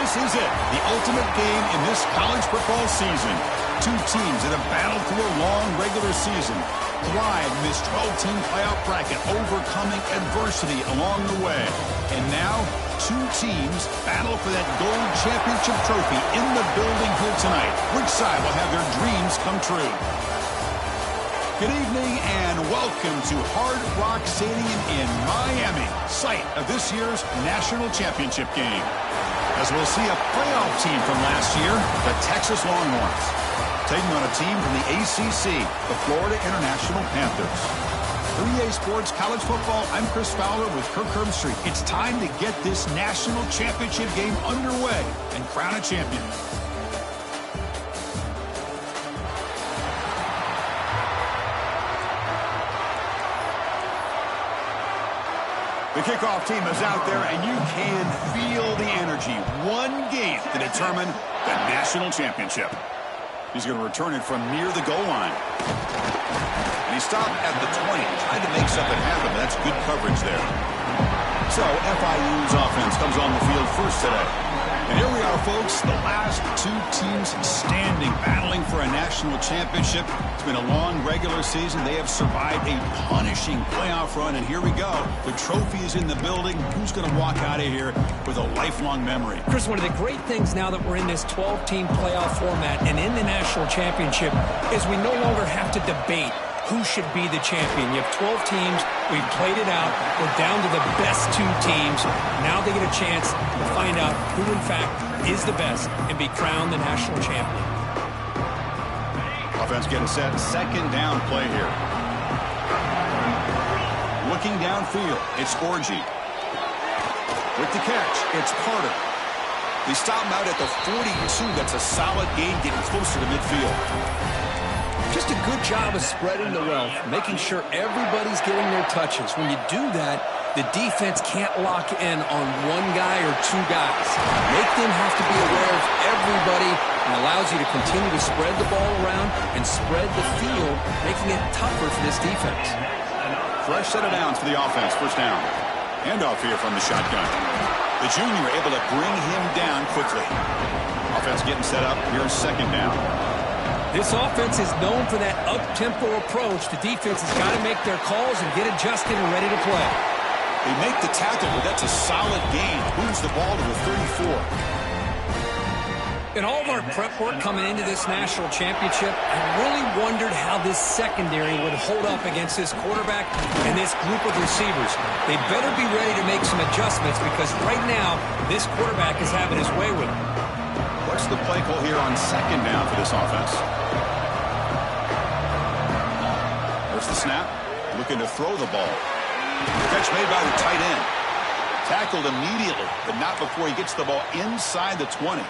This is it, the ultimate game in this college football season. Two teams that have battled through a long regular season, thrived in this 12-team playoff bracket, overcoming adversity along the way. And now, two teams battle for that gold championship trophy in the building here tonight. Which side will have their dreams come true? Good evening and welcome to Hard Rock Stadium in Miami, site of this year's national championship game. As we'll see a playoff team from last year, the Texas Longhorns, taking on a team from the ACC, the Florida International Panthers. For EA Sports College Football, I'm Chris Fowler with Kirk Herbstreit. It's time to get this national championship game underway and crown a champion. The kickoff team is out there, and you can feel the energy. One game to determine the national championship. He's going to return it from near the goal line. And he stopped at the 20. Tried to make something happen, but that's good coverage there. So FIU's offense comes on the field first today. And here we are, folks, the last two teams standing, battling for a national championship. It's been a long regular season. They have survived a punishing playoff run, and here we go. The trophy is in the building. Who's going to walk out of here with a lifelong memory? Chris, one of the great things now that we're in this 12-team playoff format and in the national championship is we no longer have to debate who should be the champion. You have 12 teams. We've played it out. We're down to the best two teams. Now they get a chance to find out who, in fact, is the best and be crowned the national champion. Offense getting set. Second down play here. Looking downfield. It's Orgy. With the catch, it's Carter. They stop him out at the 42. That's a solid gain, getting closer to midfield. Just a good job of spreading the wealth, making sure everybody's getting their touches. When you do that, the defense can't lock in on one guy or two guys. Make them have to be aware of everybody and allows you to continue to spread the ball around and spread the field, making it tougher for this defense. Fresh set of downs for the offense. First down. Handoff here from the shotgun. The junior able to bring him down quickly. Offense getting set up. Here's second down. This offense is known for that up-tempo approach. The defense has got to make their calls and get adjusted and ready to play. They make the tackle, but that's a solid gain. Moves the ball to the 34. In all of our prep work coming into this national championship, I really wondered how this secondary would hold up against this quarterback and this group of receivers. They better be ready to make some adjustments because right now, this quarterback is having his way with them. What's the play call here on second down for this offense? There's the snap. Looking to throw the ball. Catch made by the tight end. Tackled immediately, but not before he gets the ball inside the 20.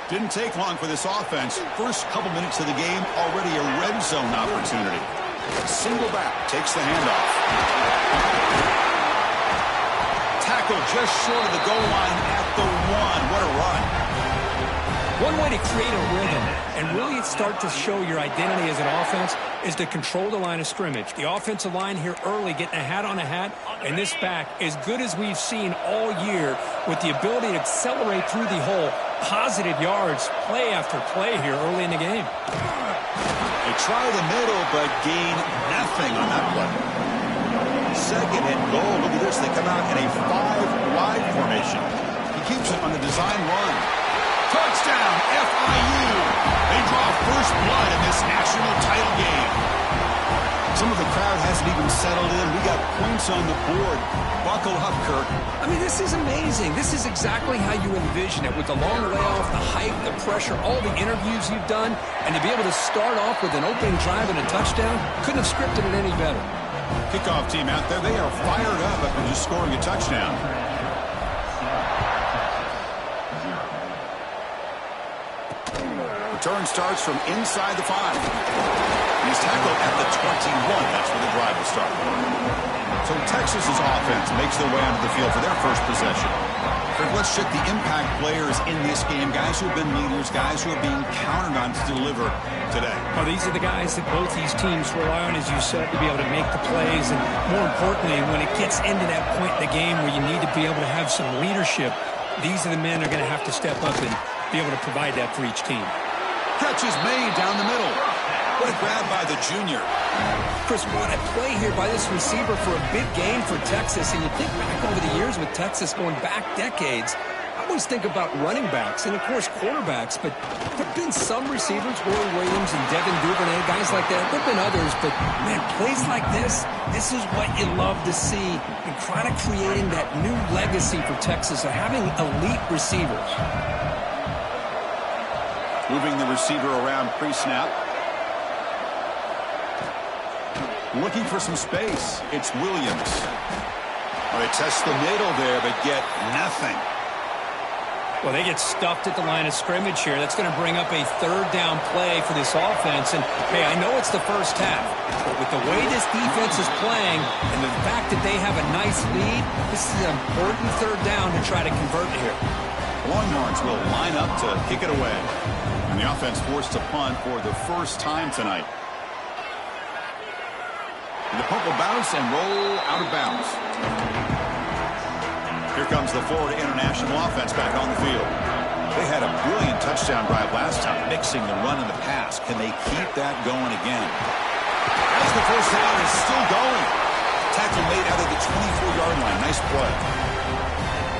Didn't take long for this offense. First couple minutes of the game, already a red zone opportunity. Single back, takes the handoff. Tackle just short of the goal line at the 1. What a run. One way to create a rhythm and really start to show your identity as an offense is to control the line of scrimmage. The offensive line here early getting a hat on a hat, and this back as good as we've seen all year with the ability to accelerate through the hole. Positive yards, play after play here early in the game. They try the middle, but gain nothing on that play. Second and goal. Look at this. They come out in a 5-wide formation. He keeps it on the design run. Touchdown, FIU. They draw first blood in this national title game. Some of the crowd hasn't even settled in. We got points on the board. Buckle up, Kirk. I mean, this is amazing. This is exactly how you envision it with the long layoff, the hype, the pressure, all the interviews you've done, and to be able to start off with an opening drive and a touchdown, couldn't have scripted it any better. Kickoff team out there, they are fired up after just scoring a touchdown. Return starts from inside the 5. He's tackled at the 21. That's where the drive will start. So Texas's offense makes their way onto the field for their first possession. Kirk, let's check the impact players in this game. Guys who have been leaders, guys who are being counted on to deliver today. Well, these are the guys that both these teams rely on, as you said, to be able to make the plays. And more importantly, when it gets into that point in the game where you need to be able to have some leadership, these are the men that are going to have to step up and be able to provide that for each team. Catch is made down the middle. What a grab by the junior. Chris, what a play here by this receiver for a big gain for Texas. And you think back over the years with Texas going back decades, I always think about running backs and, of course, quarterbacks. But there have been some receivers, Roy Williams and Devin Duvernay, guys like that. There have been others. But, man, plays like this is what you love to see. And kind of creating that new legacy for Texas of having elite receivers. Moving the receiver around pre-snap. Looking for some space. It's Williams. Well, they test the middle there, but get nothing. Well, they get stuffed at the line of scrimmage here. That's going to bring up a third down play for this offense. And, hey, I know it's the first half, but with the way this defense is playing and the fact that they have a nice lead, this is an important third down to try to convert here. Longhorns will line up to kick it away. And the offense forced to punt for the first time tonight. The punt will bounce and roll out of bounds. Here comes the Florida International offense back on the field. They had a brilliant touchdown drive last time, mixing the run and the pass. Can they keep that going again? As the first down is still going. Tackle made out of the 24-yard line. Nice play.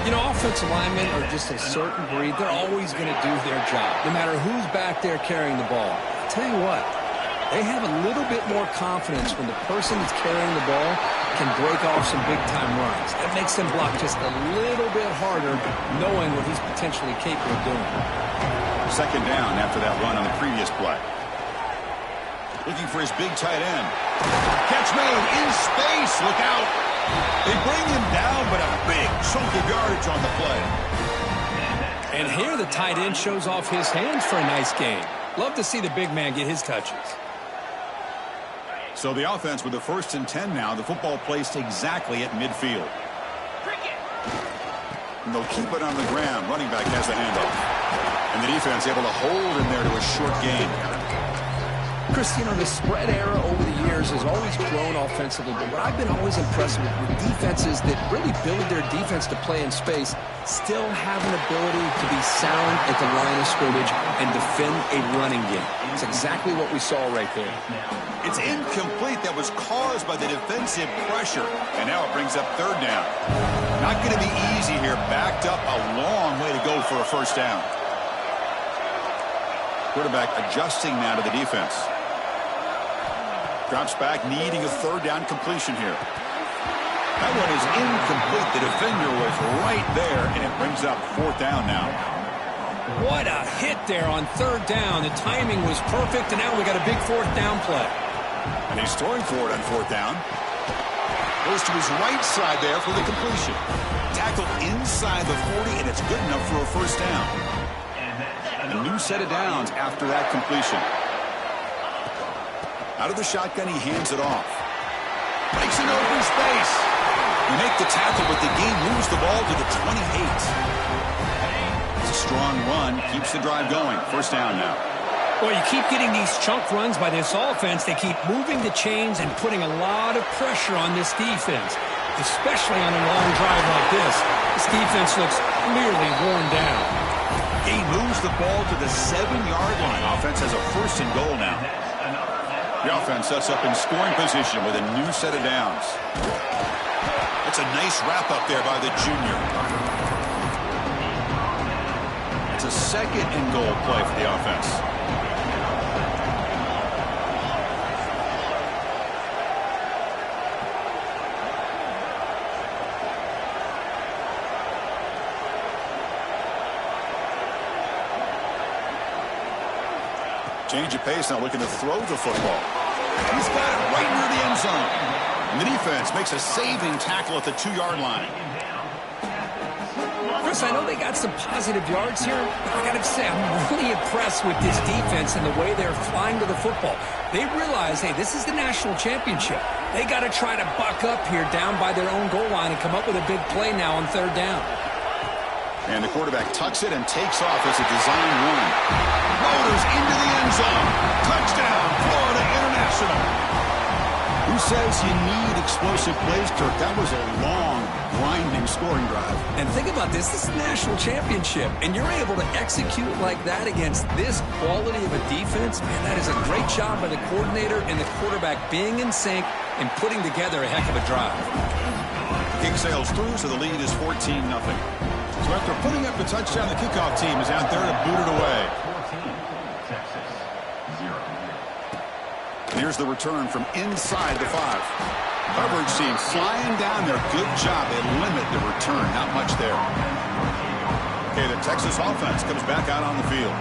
You know, offensive linemen are just a certain breed. They're always going to do their job, no matter who's back there carrying the ball. I'll tell you what. They have a little bit more confidence when the person that's carrying the ball can break off some big-time runs. That makes them block just a little bit harder, knowing what he's potentially capable of doing. Second down after that run on the previous play. Looking for his big tight end. Catch made in space. Look out. They bring him down, but a big chunk of yardage on the play. And here the tight end shows off his hands for a nice game. Love to see the big man get his touches. So the offense with the 1st and 10 now. The football placed exactly at midfield. And they'll keep it on the ground. Running back has the handoff. And the defense able to hold him there to a short gain. Chris, you know, the spread era over the years has always grown offensively, but what I've been always impressed with defenses that really build their defense to play in space still have an ability to be sound at the line of scrimmage and defend a running game. It's exactly what we saw right there. It's incomplete. That was caused by the defensive pressure, and now it brings up third down. Not going to be easy here. Backed up a long way to go for a first down. Quarterback adjusting now to the defense. Drops back, needing a third down completion here. That one is incomplete. The defender was right there, and it brings up fourth down now. What a hit there on third down. The timing was perfect, and now we got a big fourth down play. And he's throwing for it on fourth down. Goes to his right side there for the completion. Tackle inside the 40, and it's good enough for a first down. A new set of downs after that completion. Out of the shotgun, he hands it off. Makes an open space. We make the tackle, but the game moves the ball to the 28. It's a strong run. Keeps the drive going. First down now. Well, you keep getting these chunk runs by this offense. They keep moving the chains and putting a lot of pressure on this defense, especially on a long drive like this. This defense looks clearly worn down. He moves the ball to the 7-yard line. Offense has a first and goal now. The offense sets up in scoring position with a new set of downs. It's a nice wrap-up there by the junior. It's a second and goal play for the offense. Change of pace, now looking to throw the football. He's got it right near the end zone. And the defense makes a saving tackle at the 2-yard line. Chris, I know they got some positive yards here, but I got to say, I'm really impressed with this defense and the way they're flying to the football. They realize, hey, this is the national championship. They got to try to buck up here down by their own goal line and come up with a big play now on third down. And the quarterback tucks it and takes off as a design run. Motors into the end zone. Touchdown, Florida International. Who says you need explosive plays, Kirk? That was a long, grinding scoring drive. And think about this. This is a national championship, and you're able to execute like that against this quality of a defense. Man, that is a great job by the coordinator and the quarterback being in sync and putting together a heck of a drive. Kick sails through, so the lead is 14-0. So after putting up the touchdown, the kickoff team is out there to boot it away. Here's the return from inside the 5. Coverage team flying down there. Good job. They limit the return. Not much there. Okay, the Texas offense comes back out on the field.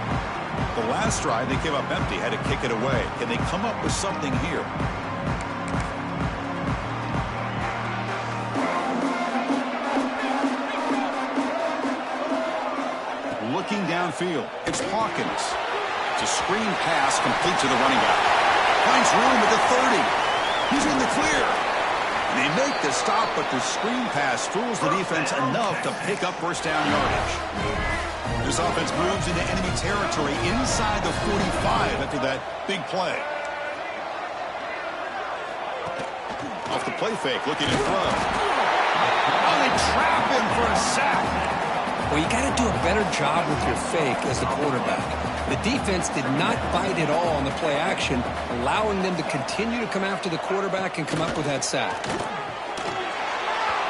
The last drive, they came up empty, had to kick it away. Can they come up with something here? Looking downfield, it's Hawkins. It's a screen pass complete to the running back. Finds room at the 30. He's in the clear. And they make the stop, but the screen pass fools the defense enough to pick up first down yardage. This offense moves into enemy territory inside the 45 after that big play. Off the play fake, looking to throw. Oh, they trap him for a sack. Well, you got to do a better job with your fake as the quarterback. The defense did not bite at all on the play action, allowing them to continue to come after the quarterback and come up with that sack.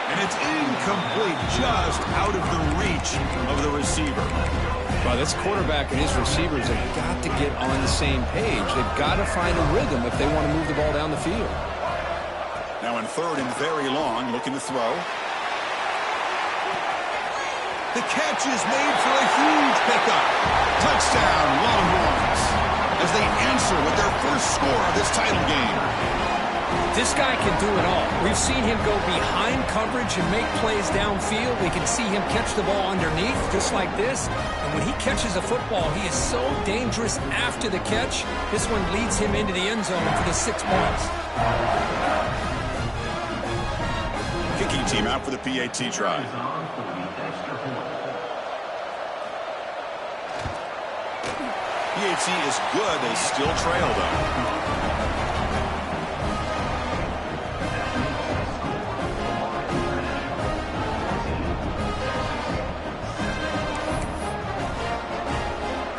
And it's incomplete, just out of the reach of the receiver. Well, this quarterback and his receivers have got to get on the same page. They've got to find a rhythm if they want to move the ball down the field. Now in third and very long, looking to throw. The catch is made for a huge pickup. Touchdown, Longhorns, as they answer with their first score of this title game. This guy can do it all. We've seen him go behind coverage and make plays downfield. We can see him catch the ball underneath, just like this. And when he catches a football, he is so dangerous after the catch. This one leads him into the end zone for the 6 points. Kicking team out for the PAT try. PAT is good. They still trail, though.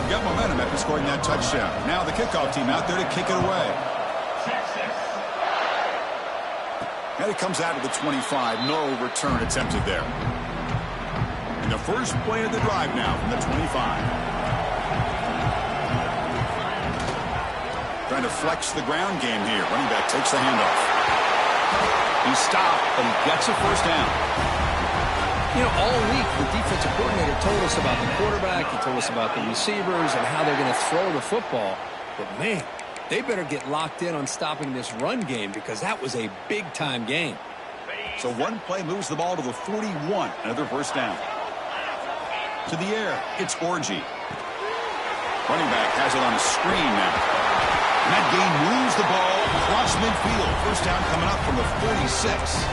Got momentum after scoring that touchdown. Now the kickoff team out there to kick it away. And it comes out of the 25. No return attempted there. And the first play of the drive now from the 25. Trying to flex the ground game here. Running back takes the handoff. He stopped, but he gets a first down. You know, all week the defensive coordinator told us about the quarterback. He told us about the receivers and how they're going to throw the football. But, man, they better get locked in on stopping this run game because that was a big-time game. So one play moves the ball to the 41. Another first down. To the air, it's Orgy. Running back has it on a screen now. And that game moves the ball across midfield. First down coming up from the 46.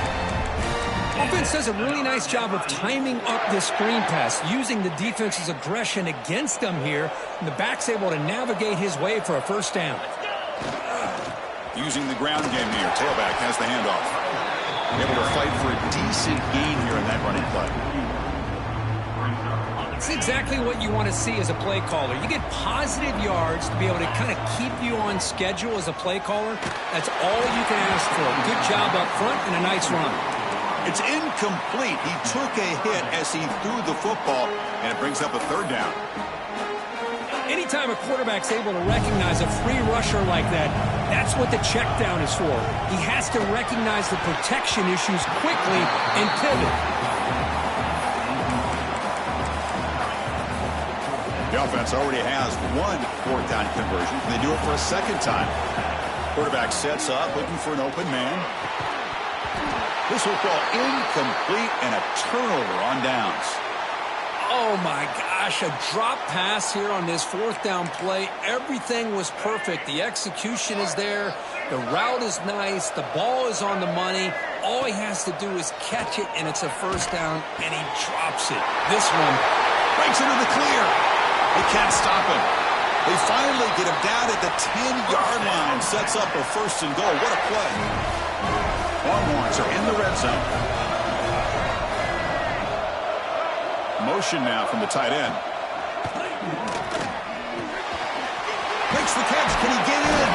Offense does a really nice job of timing up this screen pass, using the defense's aggression against them here. And the back's able to navigate his way for a first down. Using the ground game here. Tailback has the handoff. Able to fight for a decent gain here in that running play. It's exactly what you want to see as a play caller. You get positive yards to be able to kind of keep you on schedule as a play caller. That's all you can ask for. Good job up front and a nice run. It's incomplete. He took a hit as he threw the football, and it brings up a third down. Anytime a quarterback's able to recognize a free rusher like that, that's what the check down is for. He has to recognize the protection issues quickly and pivot. The offense already has one fourth down conversion. Can they do it for a second time? Quarterback sets up, looking for an open man. This will fall incomplete and a turnover on downs. Oh, my gosh, a drop pass here on this fourth down play. Everything was perfect. The execution is there. The route is nice. The ball is on the money. All he has to do is catch it, and it's a first down, and he drops it. This one breaks into the clear. They can't stop him. They finally get him down at the 10-yard line. Sets up a first and goal. What a play. zone. Motion now from the tight end. Makes the catch. Can he get in?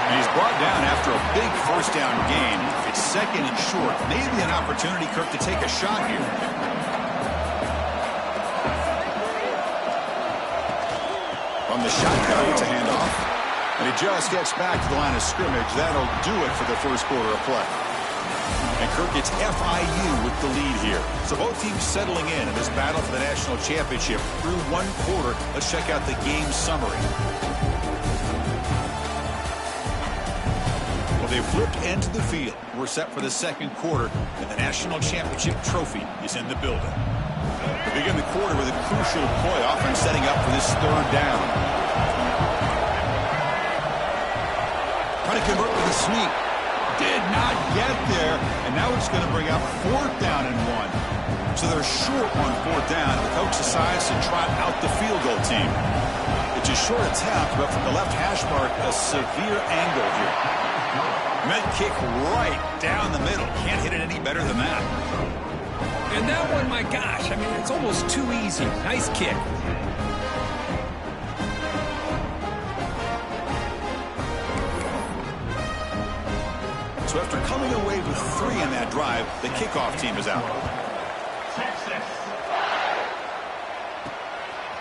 And he's brought down after a big first down gain. It's second and short. Maybe an opportunity, Kirk, to take a shot here. From the shotgun, it's a handoff. And he just gets back to the line of scrimmage. That'll do it for the first quarter of play. And Kirk, it's FIU with the lead here. So both teams settling in this battle for the national championship through one quarter. Let's check out the game summary. Well, they flipped into the field. We're set for the second quarter, and the national championship trophy is in the building. We begin the quarter with a crucial play, offense setting up for this third down. Trying to convert with a sneak. Did not get there, and now it's going to bring up fourth down and 1. So they're short on fourth down. The coach decides to trot out the field goal team. It's a short attempt, but from the left hash mark, a severe angle here. Meant kick right down the middle. Can't hit it any better than that. And that one, my gosh, I mean, it's almost too easy. Nice kick. So after coming away with 3 in that drive, the kickoff team is out.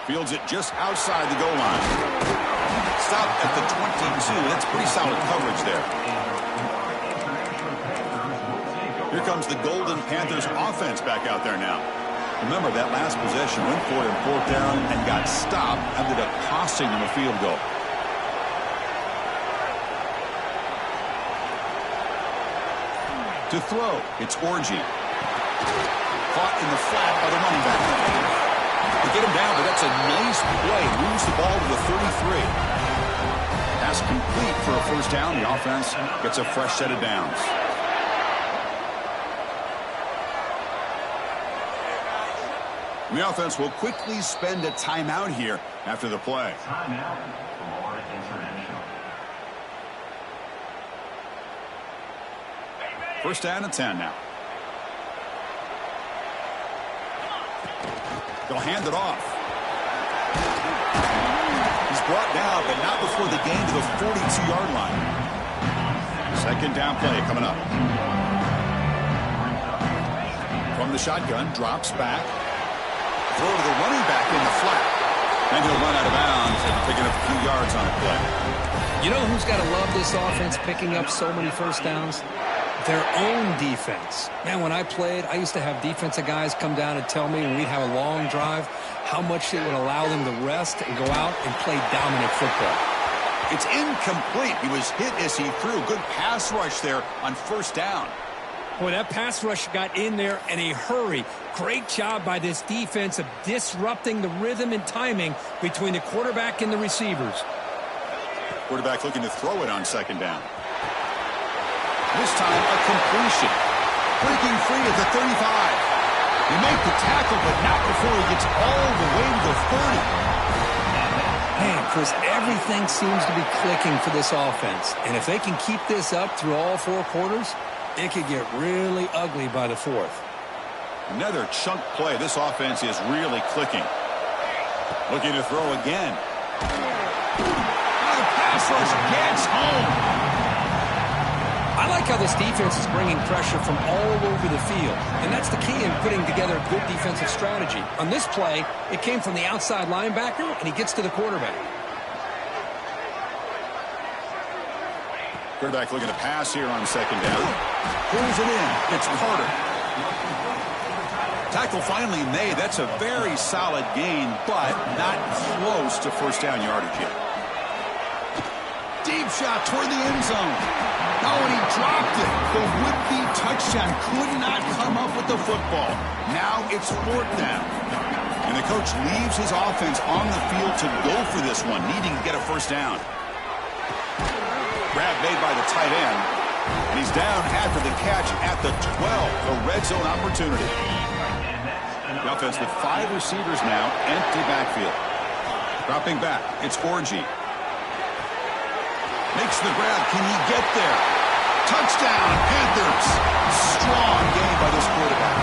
Fields it just outside the goal line. Stop at the 22. That's pretty solid coverage there. Here comes the Golden Panthers offense back out there now. Remember, that last possession went for it in fourth down and got stopped, ended up costing them a field goal. To throw, it's Orji. Caught in the flat by the running back. They get him down, but that's a nice play. Moves the ball to the 33. Pass complete for a first down. The offense gets a fresh set of downs. The offense will quickly spend a timeout here after the play. Timeout for more international. First down and 10 now. They'll hand it off. He's brought down, but not before the gain to the 42-yard line. Second down play coming up. From the shotgun, drops back. Throw to the running back in the flat. And he'll run out of bounds and picking up a few yards on a play. You know who's got to love this offense picking up so many first downs? Their own defense. Man, when I played, I used to have defensive guys come down and tell me when we'd have a long drive how much it would allow them to rest and go out and play dominant football. It's incomplete. He was hit as he threw. Good pass rush there on first down. Boy, that pass rush got in there in a hurry. Great job by this defense of disrupting the rhythm and timing between the quarterback and the receivers. Quarterback looking to throw it on second down. This time, a completion. Breaking free at the 35. He made the tackle, but not before he gets all the way to the 30. Man, Chris, everything seems to be clicking for this offense. And if they can keep this up through all 4 quarters, it could get really ugly by the 4th. Another chunk play. This offense is really clicking. Looking to throw again. Now the pass rush gets home. I like how this defense is bringing pressure from all over the field, and that's the key in putting together a good defensive strategy. On this play, it came from the outside linebacker, and he gets to the quarterback. Quarterback looking to pass here on second down. Pulls it in. It's Carter. Tackle finally made. That's a very solid gain, but not close to first down yardage yet. Deep shot toward the end zone. Oh, and he dropped it. The would-be touchdown could not come up with the football. Now it's fourth down. And the coach leaves his offense on the field to go for this one, needing to get a first down. Grab made by the tight end. And he's down after the catch at the 12. A red zone opportunity. The offense with 5 receivers now. Empty backfield. Dropping back. It's Orji. Makes the grab. Can he get there? Touchdown, Panthers. Strong game by this quarterback.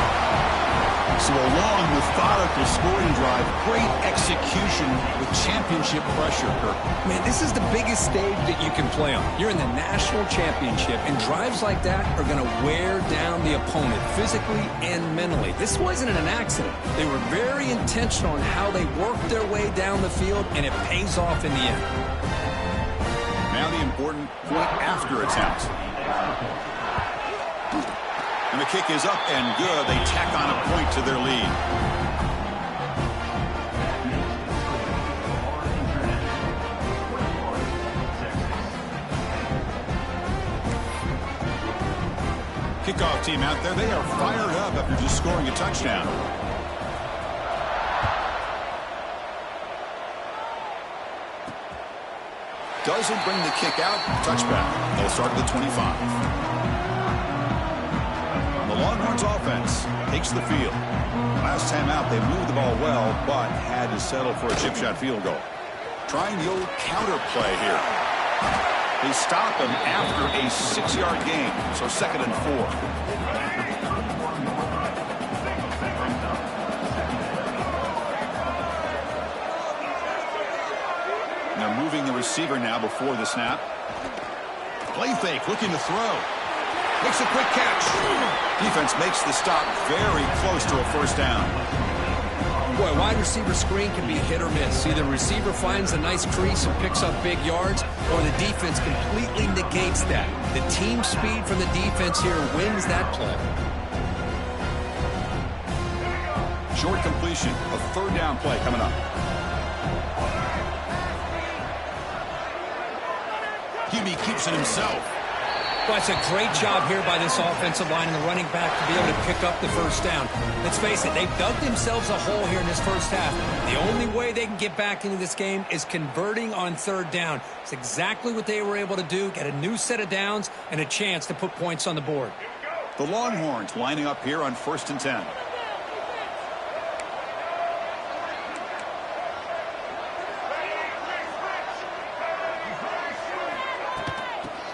So a long, methodical scoring drive. Great execution with championship pressure, Kirk. Man, this is the biggest stage that you can play on. You're in the national championship, and drives like that are going to wear down the opponent physically and mentally. This wasn't an accident. They were very intentional on how they worked their way down the field, and it pays off in the end. Now the important point after attempt. And the kick is up and good. They tack on a point to their lead. Kickoff team out there. They are fired up after just scoring a touchdown. Doesn't bring the kick out. Touchback. They'll start at the 25. Longhorns offense takes the field. Last time out, they moved the ball well, but had to settle for a chip shot field goal. Trying the old counter play here. They stop him after a 6-yard gain, so 2nd and 4. And they're moving the receiver now before the snap. Play fake, looking to throw. Makes a quick catch. Defense makes the stop very close to a first down. Boy, wide receiver screen can be hit or miss. Either the receiver finds a nice crease and picks up big yards, or the defense completely negates that. The team speed from the defense here wins that play. Short completion, a 3rd down play coming up. QB keeps it himself. Well, it's a great job here by this offensive line and the running back to be able to pick up the first down. Let's face it, they've dug themselves a hole here in this first half. The only way they can get back into this game is converting on 3rd down. It's exactly what they were able to do, get a new set of downs and a chance to put points on the board. The Longhorns lining up here on 1st and 10.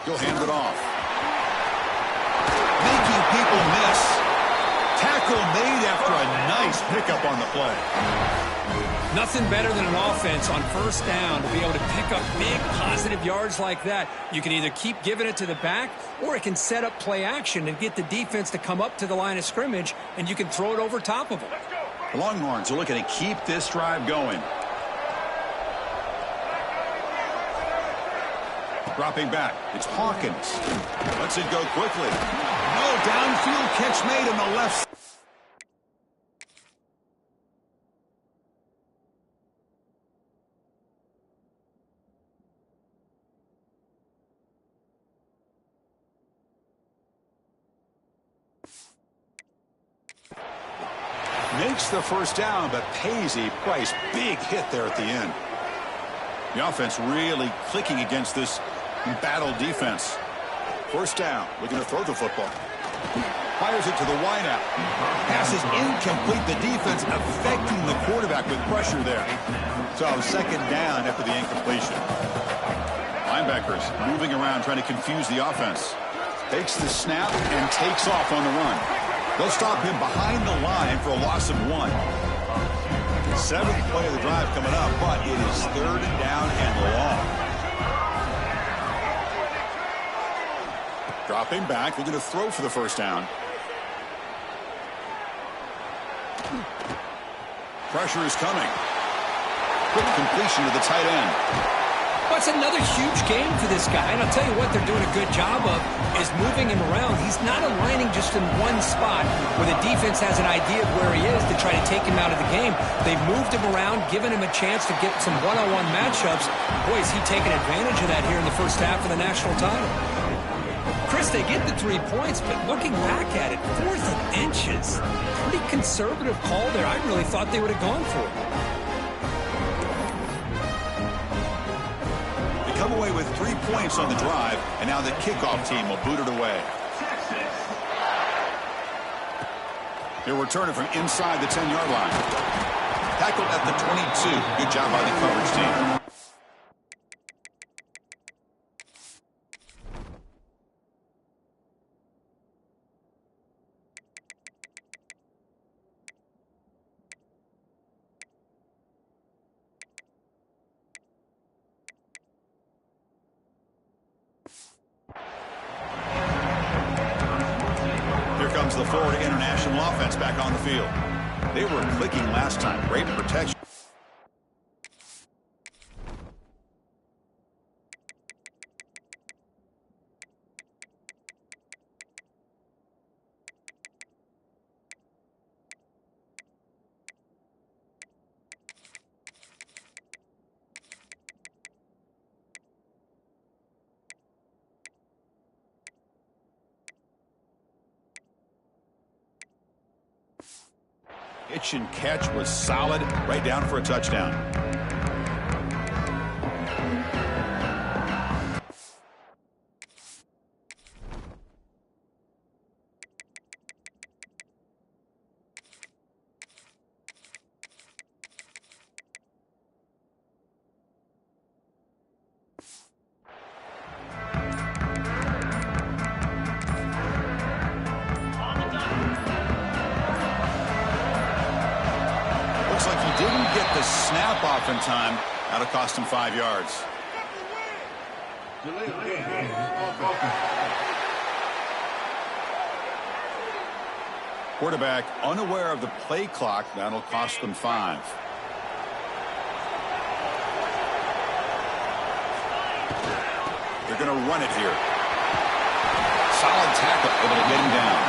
He'll hand it off. Making people miss. Tackle made after a nice pickup on the play. Nothing better than an offense on 1st down to be able to pick up big positive yards like that. You can either keep giving it to the back, or it can set up play action and get the defense to come up to the line of scrimmage, and you can throw it over top of them. The Longhorns are looking to keep this drive going. Dropping back, it's Hawkins. Lets it go quickly. No, downfield catch made on the left. Makes the first down, but pays a price. Big hit there at the end. The offense really clicking against this battle defense. First down, looking to throw the football. Fires it to the wideout. Pass is incomplete. The defense affecting the quarterback with pressure there. So 2nd down after the incompletion. Linebackers moving around trying to confuse the offense. Takes the snap and takes off on the run. They'll stop him behind the line for a loss of 1. 7th play of the drive coming up, but it is 3rd down and long. Dropping back, looking to throw for the first down. Pressure is coming. Quick completion to the tight end. Well, it's another huge game for this guy, and I'll tell you what they're doing a good job of is moving him around. He's not aligning just in one spot where the defense has an idea of where he is to try to take him out of the game. They've moved him around, given him a chance to get some one-on-one matchups. Boy, is he taking advantage of that here in the first half of the national title. Chris, they get the 3 points, but looking back at it, 4th and inches. Pretty conservative call there. I really thought they would have gone for it. Come away with 3 points on the drive, and now the kickoff team will boot it away. They're returning from inside the 10-yard line. Tackled at the 22. Good job by the coverage team. comes the Florida International offense back on the field. They were clicking last time. Great protection. Pitch and catch was solid, right down for a touchdown. Didn't get the snap off in time. That'll cost him 5 yards. Quarterback unaware of the play clock. That'll cost them 5. They're going to run it here. Solid tackle, able to get him down.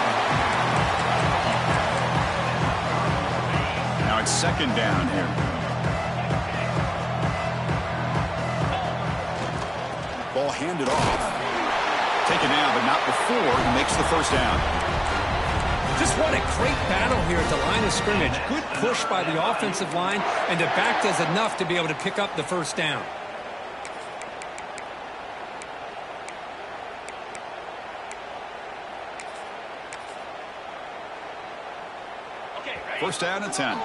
Now it's second down here. Ball handed off. Taken down, but not before he makes the first down. Just what a great battle here at the line of scrimmage. Good push by the offensive line, and the back does enough to be able to pick up the first down. First down and 10.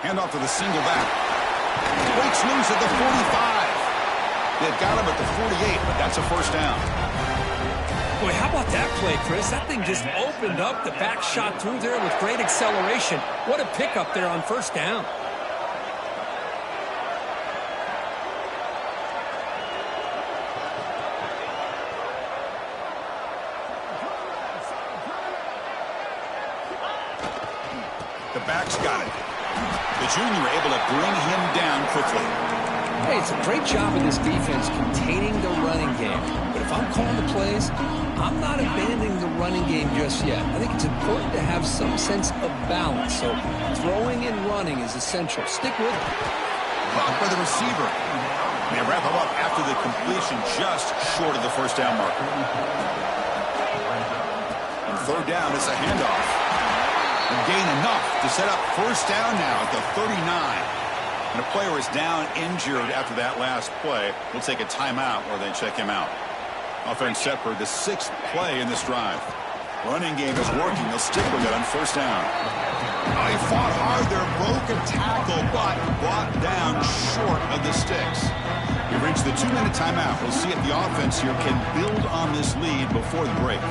Handoff to the single back. Breaks loose at the 45. They've got him at the 48, but that's a first down. Boy, how about that play, Chris? That thing just opened up. The back shot through there with great acceleration. What a pickup there on first down. The back's got it. The junior able to bring him down quickly. Hey, it's a great job of this defense containing the running game. But if I'm calling the plays, I'm not abandoning the running game just yet. I think it's important to have some sense of balance. So throwing and running is essential. Stick with it. Blocked by the receiver. They wrap him up after the completion just short of the first down marker. On third down, it's a handoff. And gain enough to set up first down now at the 39. And a player is down injured after that last play. We'll take a timeout or they check him out. Offense set for the 6th play in this drive. Running game is working. They'll stick with it on first down. Oh, he fought hard there. Broke a tackle, but brought down short of the sticks. We reach the 2-minute timeout. We'll see if the offense here can build on this lead before the break.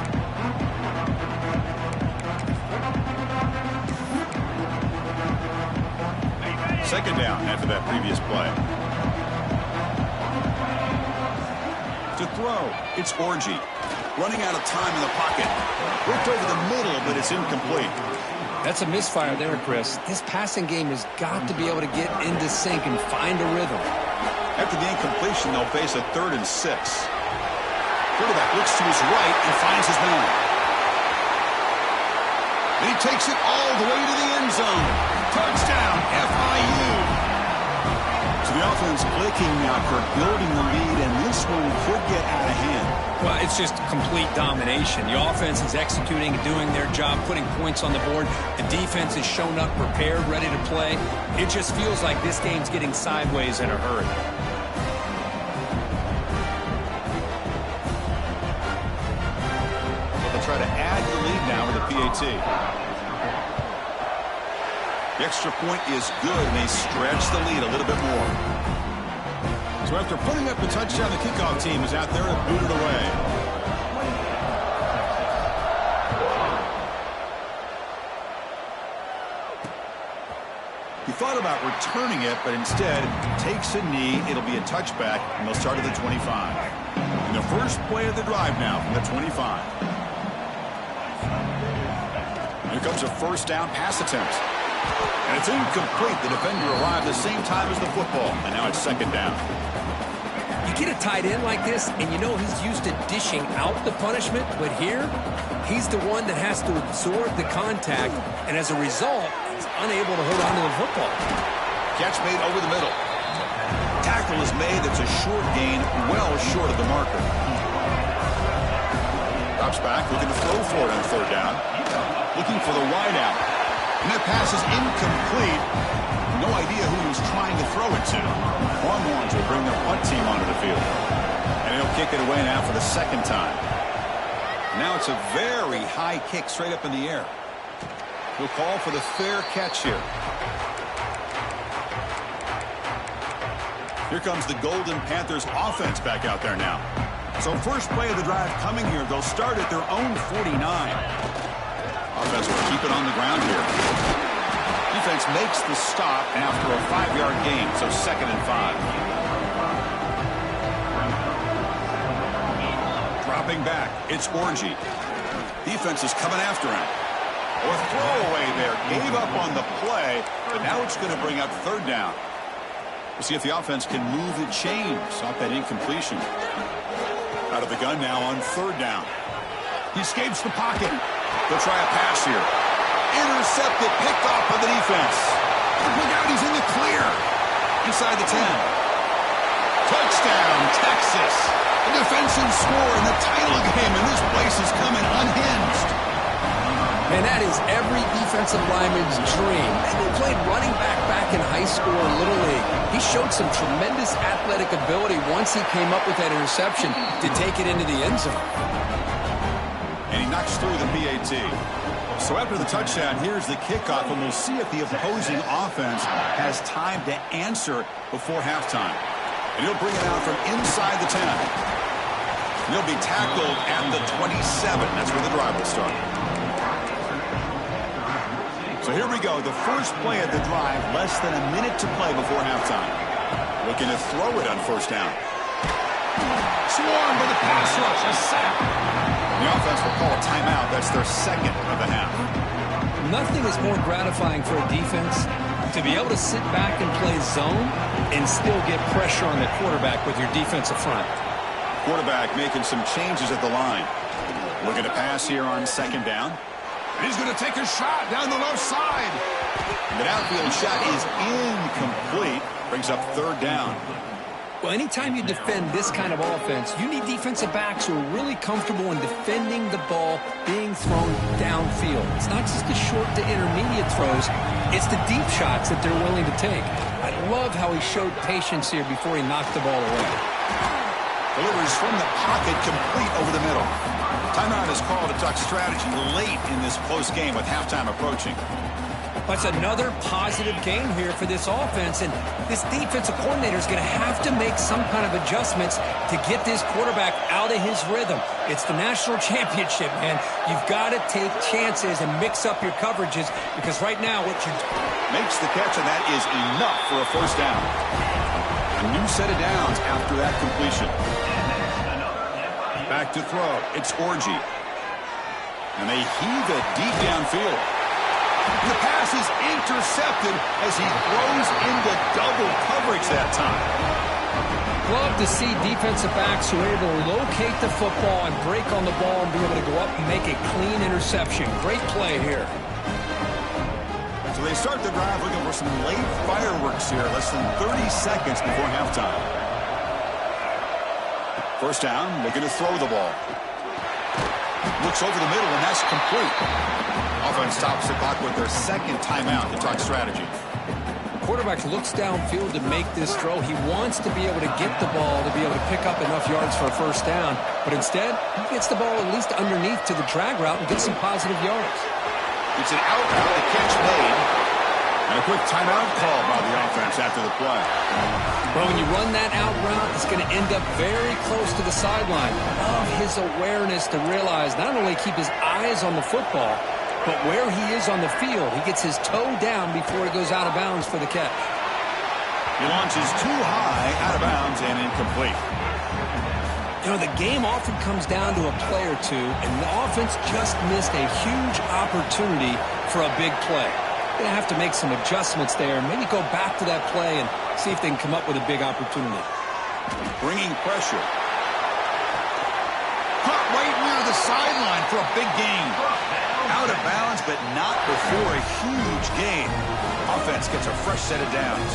Second down after that previous play. To throw, it's Orgy. Running out of time in the pocket. Worked over the middle, but it's incomplete. That's a misfire there, Chris. This passing game has got to be able to get into sync and find a rhythm. After the incompletion, they'll face a 3rd and 6. Quarterback looks to his right and finds his man. And he takes it all the way to the end zone. Touchdown, FIU. So the offense clicking now for building the lead, and this one could get out of hand. Well, it's just complete domination. The offense is executing and doing their job, putting points on the board. The defense is shown up, prepared, ready to play. It just feels like this game's getting sideways in a hurry. They'll try to add the lead now with a PAT. The extra point is good, and they stretch the lead a little bit more. So after putting up the touchdown, the kickoff team is out there to boot it away. He thought about returning it, but instead takes a knee. It'll be a touchback, and they'll start at the 25. And the first play of the drive now from the 25. Here comes a first down pass attempt. And it's incomplete. The defender arrived the same time as the football. And now it's second down. You get a tight end like this, and you know he's used to dishing out the punishment. But here, he's the one that has to absorb the contact. And as a result, he's unable to hold on to the football. Catch made over the middle. Tackle is made. That's a short gain, well short of the marker. Drops back, looking to throw for it on third down. Looking for the wide out. And that pass is incomplete. No idea who he was trying to throw it to. Longhorns will bring their punt team onto the field. And he'll kick it away now for the second time. Now it's a very high kick straight up in the air. He'll call for the fair catch here. Here comes the Golden Panthers offense back out there now. So first play of the drive coming here. They'll start at their own 49. Offense will keep it on the ground here. Defense makes the stop after a 5-yard gain, so 2nd and 5. Dropping back, it's Orgy. Defense is coming after him. Or throwaway there, gave up on the play, but now it's going to bring up third down. We'll see if the offense can move the chains off that incompletion. Out of the gun now on third down. He escapes the pocket. They'll try a pass here. Intercepted, picked off by the defense. Look out, he's in the clear. Inside the 10. Touchdown, Texas. The defensive score in the title game, and this place is coming unhinged. And that is every defensive lineman's dream. And they played running back in high school and Little League. He showed some tremendous athletic ability once he came up with that interception to take it into the end zone. And he knocks through the PAT. So after the touchdown, here's the kickoff, and we'll see if the opposing offense has time to answer before halftime. And he'll bring it out from inside the 10. He'll be tackled at the 27. That's where the drive will start. So here we go, the first play of the drive, less than a minute to play before halftime. Looking to throw it on first down. Swarmed by the pass rush, a sack. The offense will call a timeout. That's their second of the half. Nothing is more gratifying for a defense to be able to sit back and play zone and still get pressure on the quarterback with your defensive front. Quarterback making some changes at the line. Looking to pass here on second down. And he's going to take a shot down the left side. The outfield shot is incomplete. Brings up third down. Well, anytime you defend this kind of offense, you need defensive backs who are really comfortable in defending the ball being thrown downfield. It's not just the short to intermediate throws. It's the deep shots that they're willing to take. I love how he showed patience here before he knocked the ball away. Delivers from the pocket, complete over the middle. Timeout is called to talk strategy late in this close game with halftime approaching. That's another positive game here for this offense, and this defensive coordinator is going to have to make some kind of adjustments to get this quarterback out of his rhythm. It's the national championship, man. You've got to take chances and mix up your coverages, because right now what you're makes the catch, and that is enough for a first down. A new set of downs after that completion. Back to throw. It's Orgy. And they heave it deep downfield. The pass is intercepted as he throws into double coverage that time. Love to see defensive backs who are able to locate the football and break on the ball and be able to go up and make a clean interception. Great play here. So they start the drive looking for some late fireworks here, less than 30 seconds before halftime. First down, looking to throw the ball. Looks over the middle, and that's complete. Offense stops the clock with their second timeout to talk strategy. Quarterback looks downfield to make this throw. He wants to be able to get the ball to be able to pick up enough yards for a first down. But instead, he gets the ball at least underneath to the drag route and gets some positive yards. It's an out route, a catch made. And a quick timeout call by the offense after the play. Well, when you run that out route, it's going to end up very close to the sideline. Love his awareness to realize not only keep his eyes on the football, but where he is on the field, he gets his toe down before he goes out of bounds for the catch. He launches too high, out of bounds, and incomplete. You know, the game often comes down to a play or two, and the offense just missed a huge opportunity for a big play. They're going to have to make some adjustments there, maybe go back to that play and see if they can come up with a big opportunity. Bringing pressure. Caught right near the sideline for a big gain. Out of bounds, but not before a huge gain. Offense gets a fresh set of downs.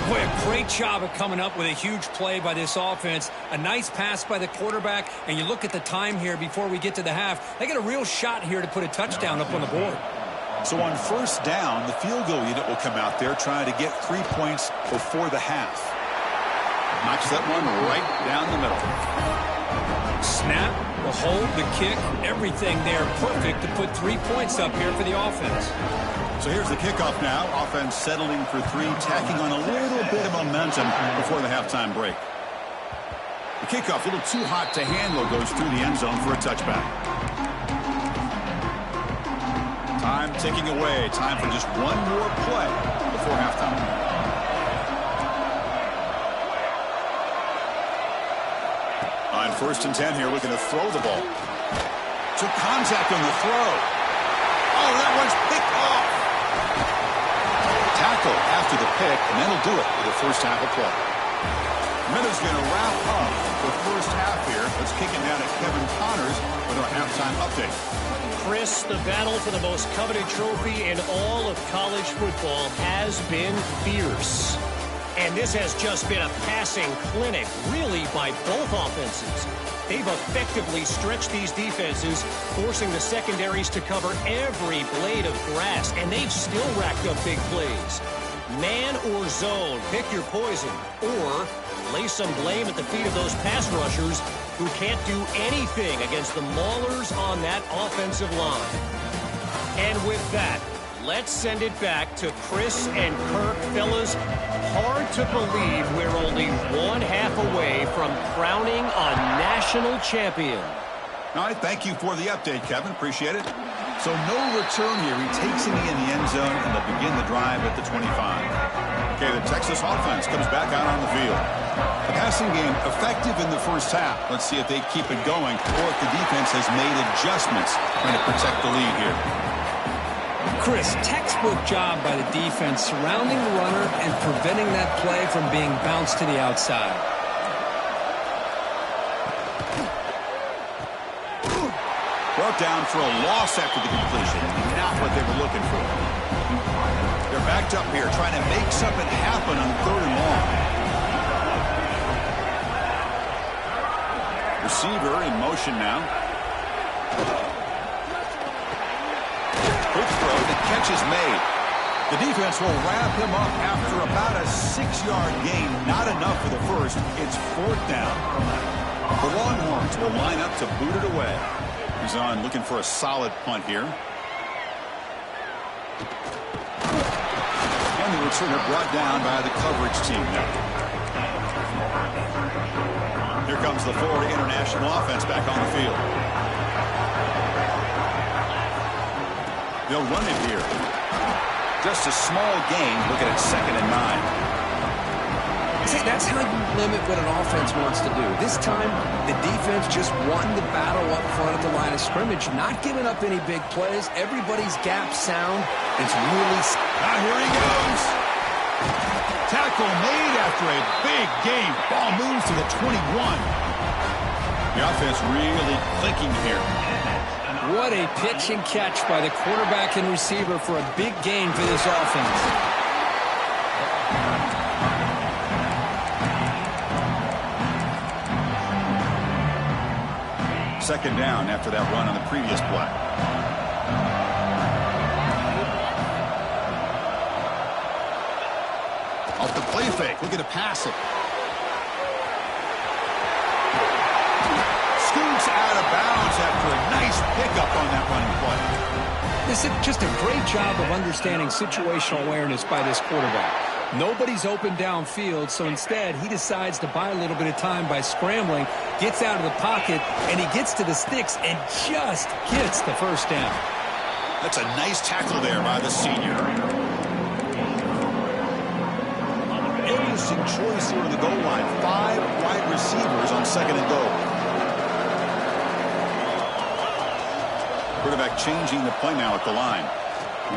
Boy, a great job of coming up with a huge play by this offense. A nice pass by the quarterback, and you look at the time here before we get to the half. They get a real shot here to put a touchdown up on the board. So on first down, the field goal unit will come out there trying to get 3 points before the half. Knocks that one right down the middle. Snap, the hold, the kick, everything there perfect to put 3 points up here for the offense. So here's the kickoff now. Offense settling for 3, tacking on a little bit of momentum before the halftime break. The kickoff, a little too hot to handle, goes through the end zone for a touchback. Time ticking away. Time for just one more play before halftime. On first and 10 here, looking to throw the ball. Took contact on the throw. Oh, that one's picked off. Tackle after the pick, and that'll do it for the first half of play. Minutes going to wrap up the first half here. Let's kick it down to Kevin Connors with our halftime update. Chris, the battle for the most coveted trophy in all of college football has been fierce. And this has just been a passing clinic, really, by both offenses. They've effectively stretched these defenses, forcing the secondaries to cover every blade of grass, and they've still racked up big plays. Man or zone, pick your poison, or lay some blame at the feet of those pass rushers who can't do anything against the maulers on that offensive line. And with that, let's send it back to Chris and Kirk. Fellas, hard to believe we're only one half away from crowning a national champion. All right, thank you for the update, Kevin. Appreciate it. So no return here. He takes it in the end zone, and they'll begin the drive at the 25. Okay, the Texas offense comes back out on the field. The passing game effective in the first half. Let's see if they keep it going or if the defense has made adjustments trying to protect the lead here. Chris, textbook job by the defense surrounding the runner and preventing that play from being bounced to the outside. Brought down for a loss after the completion. Not what they were looking for. They're backed up here trying to make something happen on 3rd and long. Receiver in motion now. Quick throw. The catch is made. The defense will wrap him up after about a 6-yard gain. Not enough for the first. It's 4th down. The Longhorns will line up to boot it away. He's on looking for a solid punt here. And the returner brought down by the coverage team now. Here comes the Florida International offense back on the field. They'll run it here. Just a small gain. Looking at 2nd and 9. See, that's how you limit what an offense wants to do. This time, the defense just won the battle up front at the line of scrimmage, not giving up any big plays. Everybody's gap sound. It's really... Now here he goes. Tackle made after a big gain. Ball moves to the 21. The offense really clicking here. What a pitch and catch by the quarterback and receiver for a big gain for this offense. 2nd down after that run on the previous play. Off the play fake, looking to pass it. Scoots out of bounds after a nice pickup on that running play. This is just a great job of understanding situational awareness by this quarterback. Nobody's open downfield, so instead he decides to buy a little bit of time by scrambling, gets out of the pocket, and he gets to the sticks and just gets the first down. That's a nice tackle there by the senior. Interesting choice here on the goal line. 5 wide receivers on 2nd and goal. quarterback changing the play now at the line.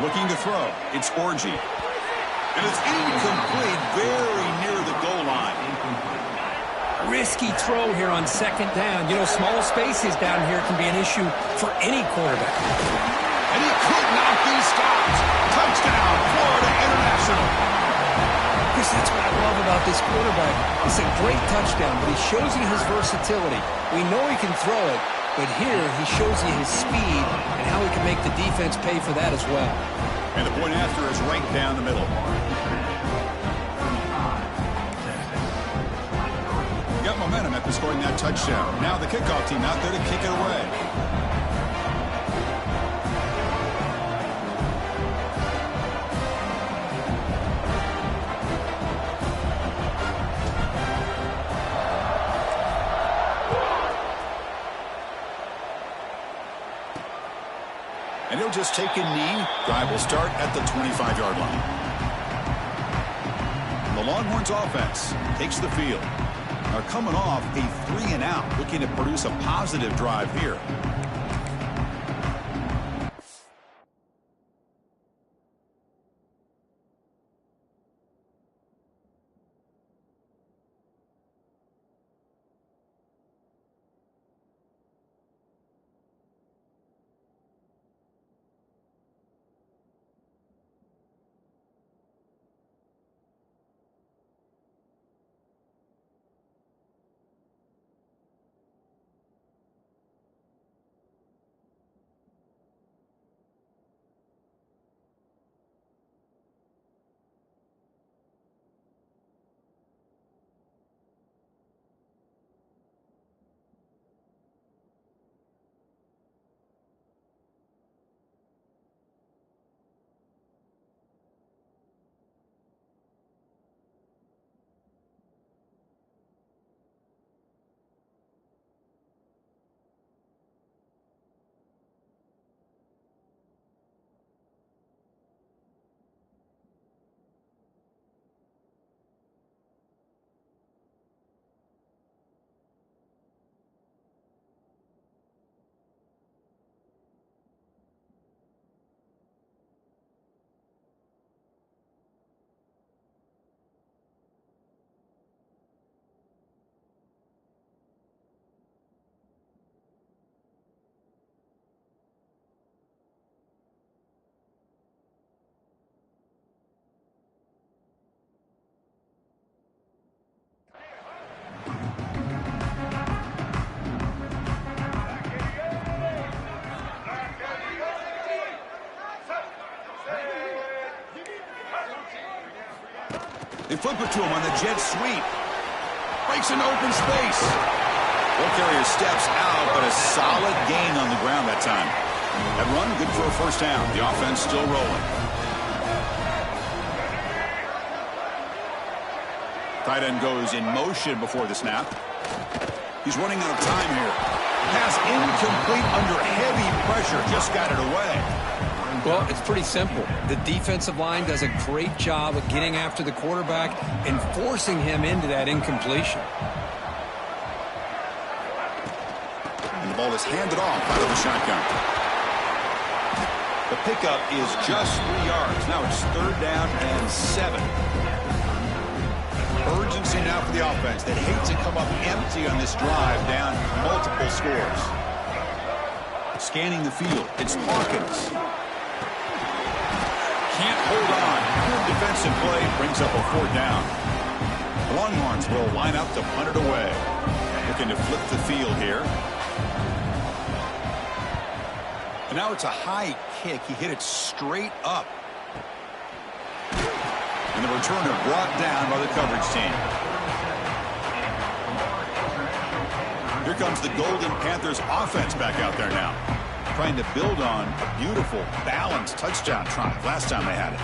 Looking to throw. It's Orgy. And it's incomplete, very near the goal line. Risky throw here on second down. You know, small spaces down here can be an issue for any quarterback. And he could not be stopped. Touchdown, Florida International. Chris, that's what I love about this quarterback. It's a great touchdown, but he shows you his versatility. We know he can throw it, but here he shows you his speed and how he can make the defense pay for that as well. And the point after is right down the middle. Got momentum after scoring that touchdown. Now the kickoff team out there to kick it away. And he'll just take a knee. Drive will start at the 25-yard line. The Longhorns offense takes the field. Are coming off a 3-and-out, looking to produce a positive drive here. They flip it to him on the jet sweep. Breaks into open space. Ball carrier steps out, but a solid gain on the ground that time. That run, good for a first down. The offense still rolling. Tight end goes in motion before the snap. He's running out of time here. Pass incomplete under heavy pressure. Just got it away. Well, it's pretty simple. The defensive line does a great job of getting after the quarterback and forcing him into that incompletion. And the ball is handed off out of the shotgun. The pickup is just 3 yards. Now it's 3rd down and 7. Urgency now for the offense that hates to come up empty on this drive, down multiple scores. Scanning the field, it's Hawkins. Can't hold on. Good defensive play brings up a 4th down. The Longhorns will line up to punt it away. Looking to flip the field here. And now it's a high kick. He hit it straight up. And the returner brought down by the coverage team. Here comes the Golden Panthers offense back out there now. Trying to build on a beautiful, balanced touchdown drive last time they had it.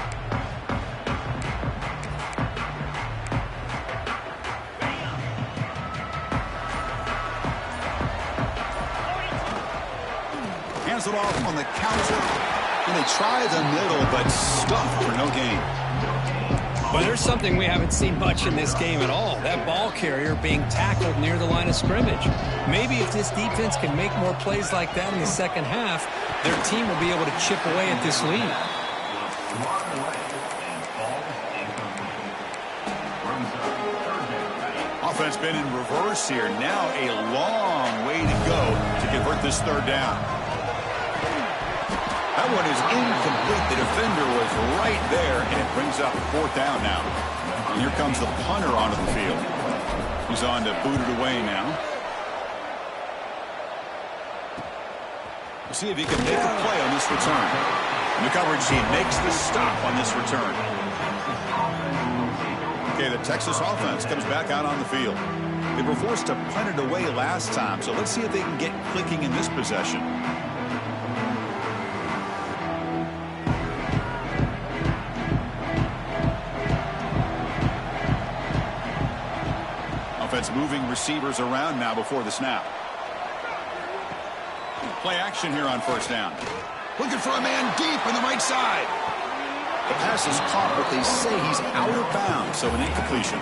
Hands it off on the counter. And they try the middle, but stuffed for no gain. Well, there's something we haven't seen much in this game at all. That ball carrier being tackled near the line of scrimmage. Maybe if this defense can make more plays like that in the second half, their team will be able to chip away at this lead. Offense been in reverse here. Now a long way to go to convert this third down. That one is incomplete. The defender was right there, and it brings up fourth down now. And here comes the punter onto the field. He's on to boot it away now. We'll see if he can make a play on this return. In the coverage, he makes the stop on this return. Okay, the Texas offense comes back out on the field. They were forced to punt it away last time, so let's see if they can get clicking in this possession. Offense moving receivers around now before the snap. Play action here on first down. Looking for a man deep on the right side. The pass is caught, but they say he's out of bounds, so an incompletion.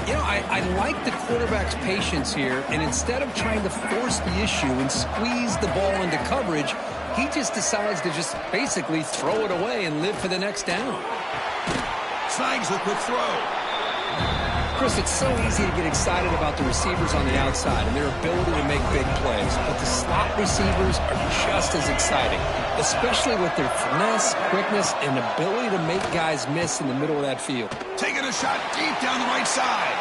You know, I like the quarterback's patience here, and instead of trying to force the issue and squeeze the ball into coverage, he just decides to just basically throw it away and live for the next down. Snags the quick throw. Chris, it's so easy to get excited about the receivers on the outside and their ability to make big plays, but the slot receivers are just as exciting, especially with their finesse, quickness, and ability to make guys miss in the middle of that field. Taking a shot deep down the right side.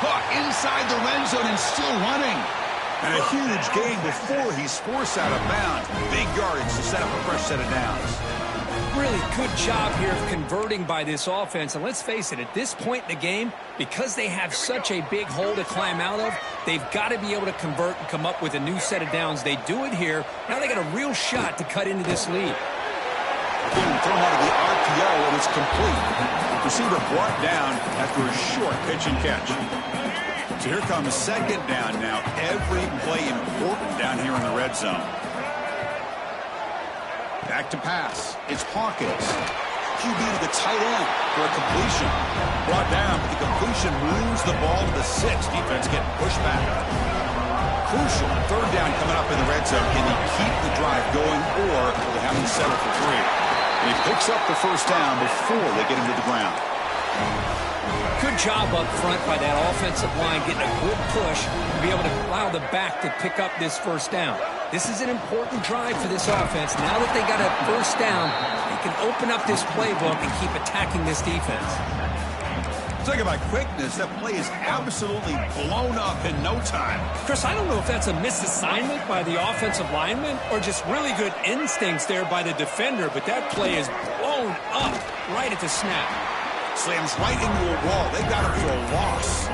Caught inside the red zone and still running. And a huge gain before he's forced out of bounds. Big yardage to set up a fresh set of downs. Really good job here of converting by this offense. And let's face it, at this point in the game, because they have such a big hole to climb out of, they've got to be able to convert and come up with a new set of downs. They do it here. Now they got a real shot to cut into this lead. Boom, thrown out of the RPO, and it's complete. Receiver brought down after a short pitch and catch. So here comes second down now. Every play important down here in the red zone. Back to pass. It's Hawkins. QB to the tight end for a completion. Brought down, but the completion moves the ball to the 6. Defense getting pushed back. Crucial. Third down coming up in the red zone. Can they keep the drive going, or will they have to settle for 3? And he picks up the first down before they get him to the ground. Good job up front by that offensive line, getting a good push to be able to allow the back to pick up this first down. This is an important drive for this offense. Now that they got a first down, they can open up this playbook and keep attacking this defense. Talk about quickness. That play is absolutely blown up in no time. Chris, I don't know if that's a misassignment by the offensive lineman or just really good instincts there by the defender, but that play is blown up right at the snap. Slams right into a wall. They got him for a loss.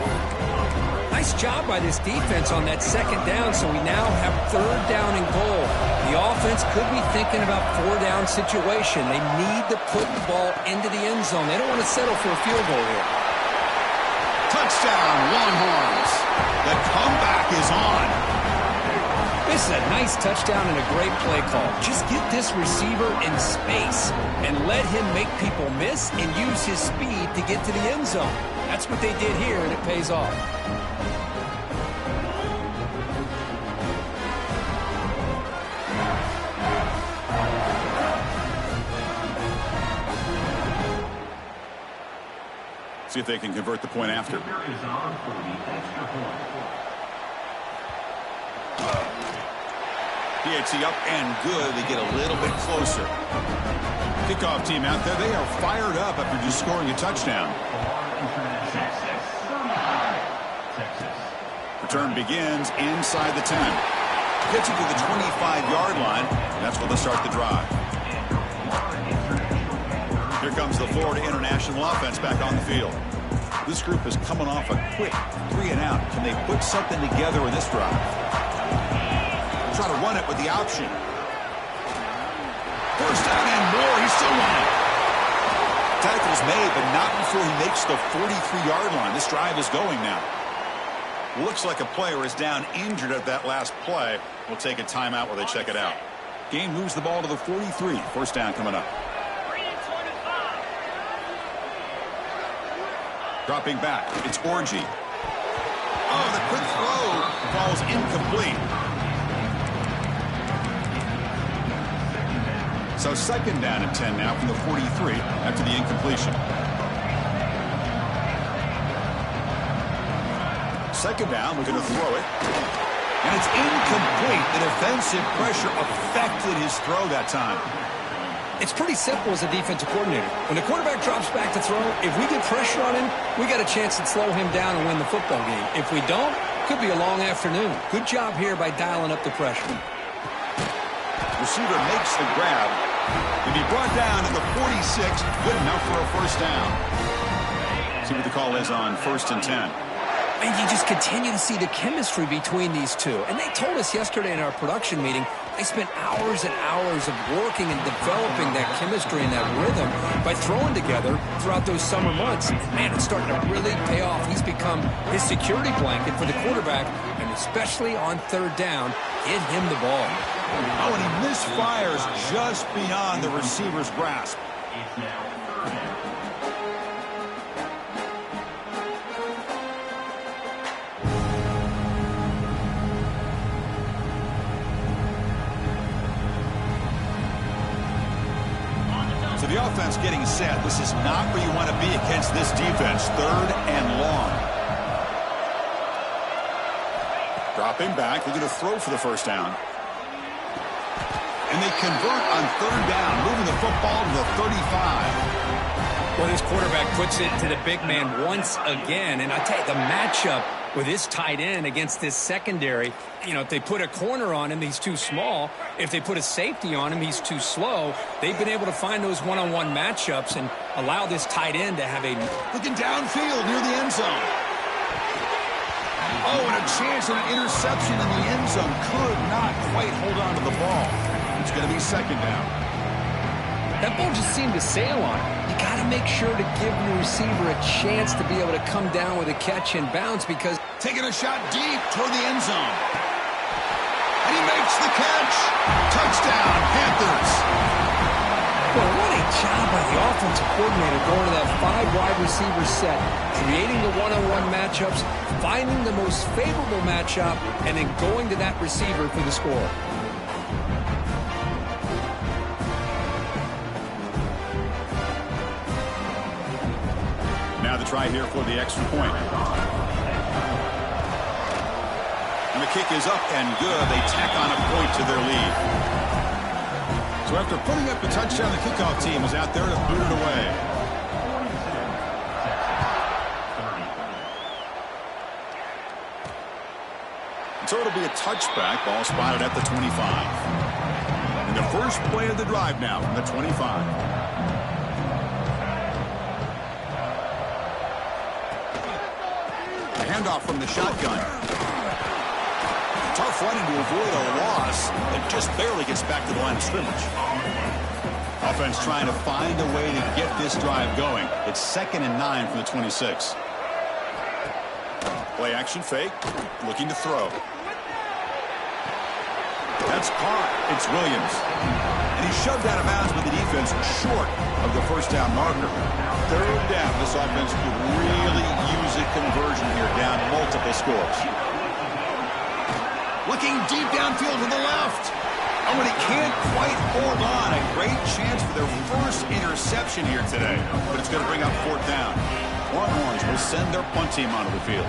Nice job by this defense on that second down, so we now have third down and goal. The offense could be thinking about 4-down situation. They need to put the ball into the end zone. They don't want to settle for a field goal here. Touchdown, Longhorns. The comeback is on. This is a nice touchdown and a great play call. Just get this receiver in space and let him make people miss and use his speed to get to the end zone. That's what they did here, and it pays off. See if they can convert the point after. PHC up and good. They get a little bit closer. Kickoff team out there. They are fired up after just scoring a touchdown. Return begins inside the 10. Gets it to the 25-yard line. That's where they start the drive. Here comes the Florida International offense back on the field. This group is coming off a quick 3-and-out. Can they put something together in this drive? Try to run it with the option. First down and more. He's still running. Tackle's made, but not before he makes the 43-yard line. This drive is going now. Looks like a player is down injured at that last play. We'll take a timeout while they check it out. Game moves the ball to the 43. First down coming up. Dropping back, it's Orgy. Oh, the quick throw falls incomplete. So second down and 10 now from the 43 after the incompletion. Second down, we're going to throw it. And it's incomplete. The defensive pressure affected his throw that time. It's pretty simple as a defensive coordinator. When the quarterback drops back to throw, if we get pressure on him, we got a chance to slow him down and win the football game. If we don't, could be a long afternoon. Good job here by dialing up the pressure. Receiver makes the grab. And he brought down at the 46. Good enough for a first down. See what the call is on 1st and 10. And you just continue to see the chemistry between these two. And they told us yesterday in our production meeting, they spent hours and hours of working and developing that chemistry and that rhythm by throwing together throughout those summer months. Man, it's starting to really pay off. He's become his security blanket for the quarterback, and especially on third down, get him the ball. Oh, and he misfires just beyond the receiver's grasp. So the offense getting set. This is not where you want to be against this defense. Third and long. Dropping back. They're going to throw for the first down. And they convert on third down, moving the football to the 35. Well, this quarterback puts it to the big man once again. And I tell you, the matchup with this tight end against this secondary, you know, if they put a corner on him, he's too small. If they put a safety on him, he's too slow. They've been able to find those one-on-one matchups and allow this tight end to have a... Looking downfield near the end zone. Oh, and a chance at an interception in the end zone. Could not quite hold on to the ball. It's going to be second down. That ball just seemed to sail on him. You got to make sure to give your receiver a chance to be able to come down with a catch and bounce because... Taking a shot deep toward the end zone. And he makes the catch. Touchdown, Panthers. Well, what a job by the offensive coordinator going to that 5-wide receiver set, creating the one-on-one matchups, finding the most favorable matchup, and then going to that receiver for the score. Now the try here for the extra point. And the kick is up and good. They tack on a point to their lead. So after putting up the touchdown, the kickoff team is out there to boot it away. So it'll be a touchback. Ball spotted at the 25. And the first play of the drive now from the 25. Handoff from the shotgun. Tough running to avoid a loss that just barely gets back to the line of scrimmage. Offense trying to find a way to get this drive going. It's 2nd and 9 from the 26. Play action fake. Looking to throw. That's caught. It's Williams. And he's shoved out of bounds with the defense short of the first down marker. Third down. This offense could really use a conversion here, down multiple scores. Looking deep downfield to the left. Oh, and he can't quite hold on. A great chance for their first interception here today. But it's going to bring up 4th down. Longhorns will send their punt team onto the field.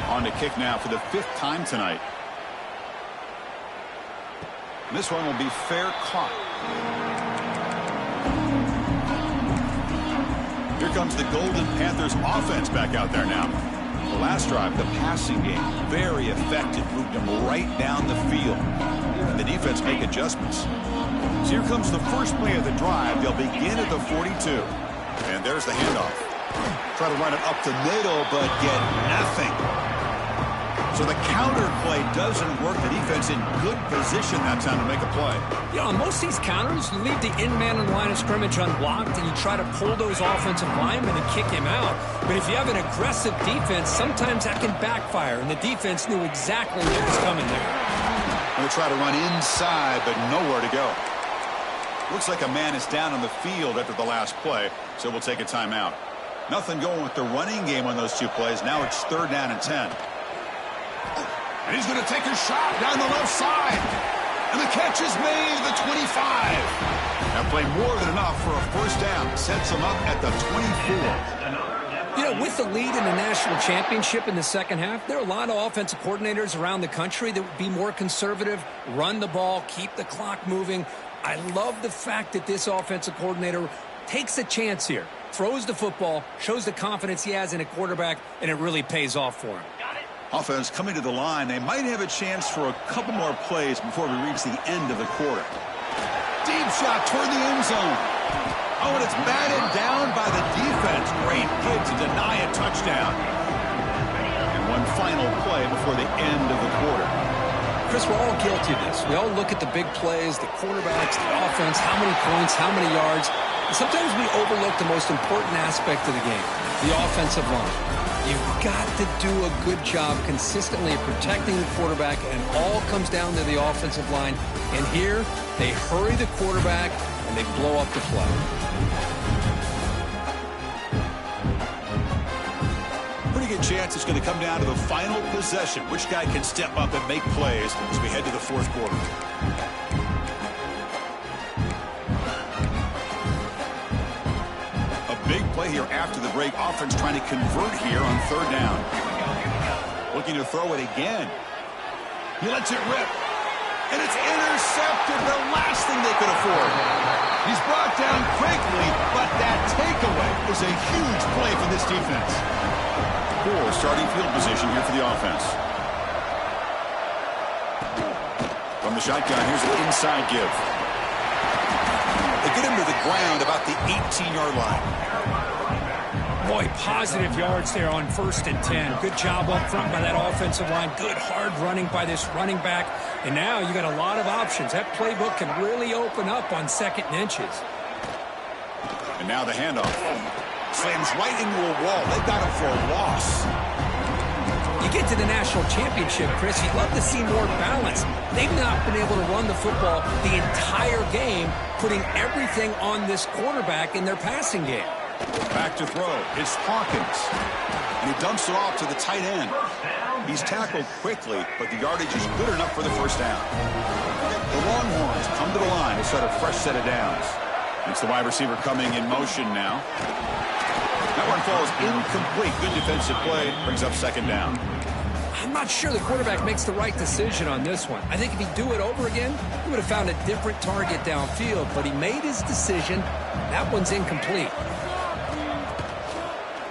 On to kick now for the 5th time tonight. This one will be fair caught. Here comes the Golden Panthers offense back out there now. The last drive, the passing game, very effective. Moved them right down the field. And the defense make adjustments. So here comes the first play of the drive. They'll begin at the 42. And there's the handoff. Try to run it up the middle, but get nothing. So the counter play doesn't work. The defense in good position that time to make a play. You know, on most of these counters, you leave the in-man in the line of scrimmage unblocked, and you try to pull those offensive linemen and kick him out. But if you have an aggressive defense, sometimes that can backfire, and the defense knew exactly what was coming there. Going to try to run inside, but nowhere to go. Looks like a man is down on the field after the last play, so we'll take a timeout. Nothing going with the running game on those two plays. Now it's 3rd down and 10. And he's going to take a shot down the left side. And the catch is made at the 25. That play more than enough for a first down. Sets him up at the 24. You know, with the lead in the national championship in the second half, there are a lot of offensive coordinators around the country that would be more conservative, run the ball, keep the clock moving. I love the fact that this offensive coordinator takes a chance here, throws the football, shows the confidence he has in a quarterback, and it really pays off for him. Offense coming to the line. They might have a chance for a couple more plays before we reach the end of the quarter. Deep shot toward the end zone. Oh, and it's batted down by the defense. Great hit to deny a touchdown. And one final play before the end of the quarter. Chris, we're all guilty of this. We all look at the big plays, the quarterbacks, the offense, how many points, how many yards. And sometimes we overlook the most important aspect of the game, the offensive line. You've got to do a good job consistently of protecting the quarterback, and it all comes down to the offensive line. And here, they hurry the quarterback, and they blow up the play. Pretty good chance it's going to come down to the final possession. Which guy can step up and make plays as we head to the fourth quarter. Big play here after the break. Offense trying to convert here on 3rd down. Looking to throw it again. He lets it rip. And it's intercepted. The last thing they could afford. He's brought down quickly, but that takeaway is a huge play for this defense. Poor starting field position here for the offense. From the shotgun, here's an inside give. They get him to the ground about the 18-yard line. Boy, positive yards there on 1st and 10. Good job up front by that offensive line. Good hard running by this running back. And now you got a lot of options. That playbook can really open up on 2nd and inches. And now the handoff. Slams right into a wall. They got him for a loss. You get to the national championship, Chris, you'd love to see more balance. They've not been able to run the football the entire game, putting everything on this quarterback in their passing game. Back to throw. It's Hawkins. And he dumps it off to the tight end. He's tackled quickly, but the yardage is good enough for the first down. The Longhorns come to the line to start a fresh set of downs. It's the wide receiver coming in motion now. That one falls incomplete. Good defensive play. Brings up 2nd down. I'm not sure the quarterback makes the right decision on this one. I think if he'd do it over again, he would have found a different target downfield, but he made his decision. That one's incomplete.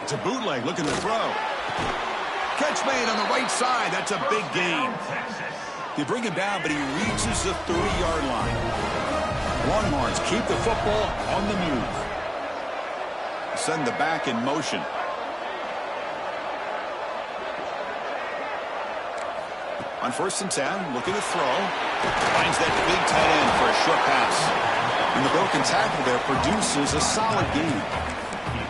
It's a bootleg looking to throw. Catch made on the right side. That's a big gain. They bring him down, but he reaches the 3-yard line. Longhorns keep the football on the move. Send the back in motion. On 1st and 10, looking to throw. Finds that big tight end for a short pass. And the broken tackle there produces a solid gain.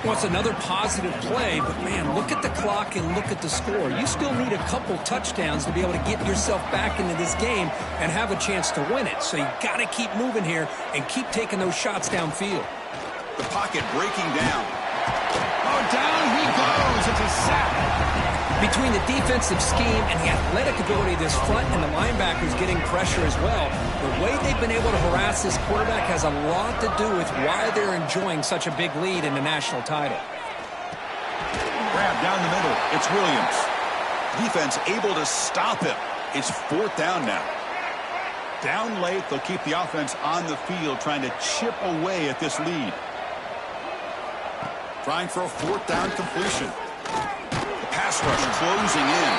Well, it's another positive play, but, man, look at the clock and look at the score. You still need a couple touchdowns to be able to get yourself back into this game and have a chance to win it. So you got to keep moving here and keep taking those shots downfield. The pocket breaking down. Oh, down he goes. It's a sack. Between the defensive scheme and the athletic ability of this front and the linebackers getting pressure as well, the way they've been able to harass this quarterback has a lot to do with why they're enjoying such a big lead in the national title. Grab down the middle. It's Williams. Defense able to stop him. It's 4th down now. Down late, they'll keep the offense on the field trying to chip away at this lead. Trying for a 4th down completion. Pass rush closing in.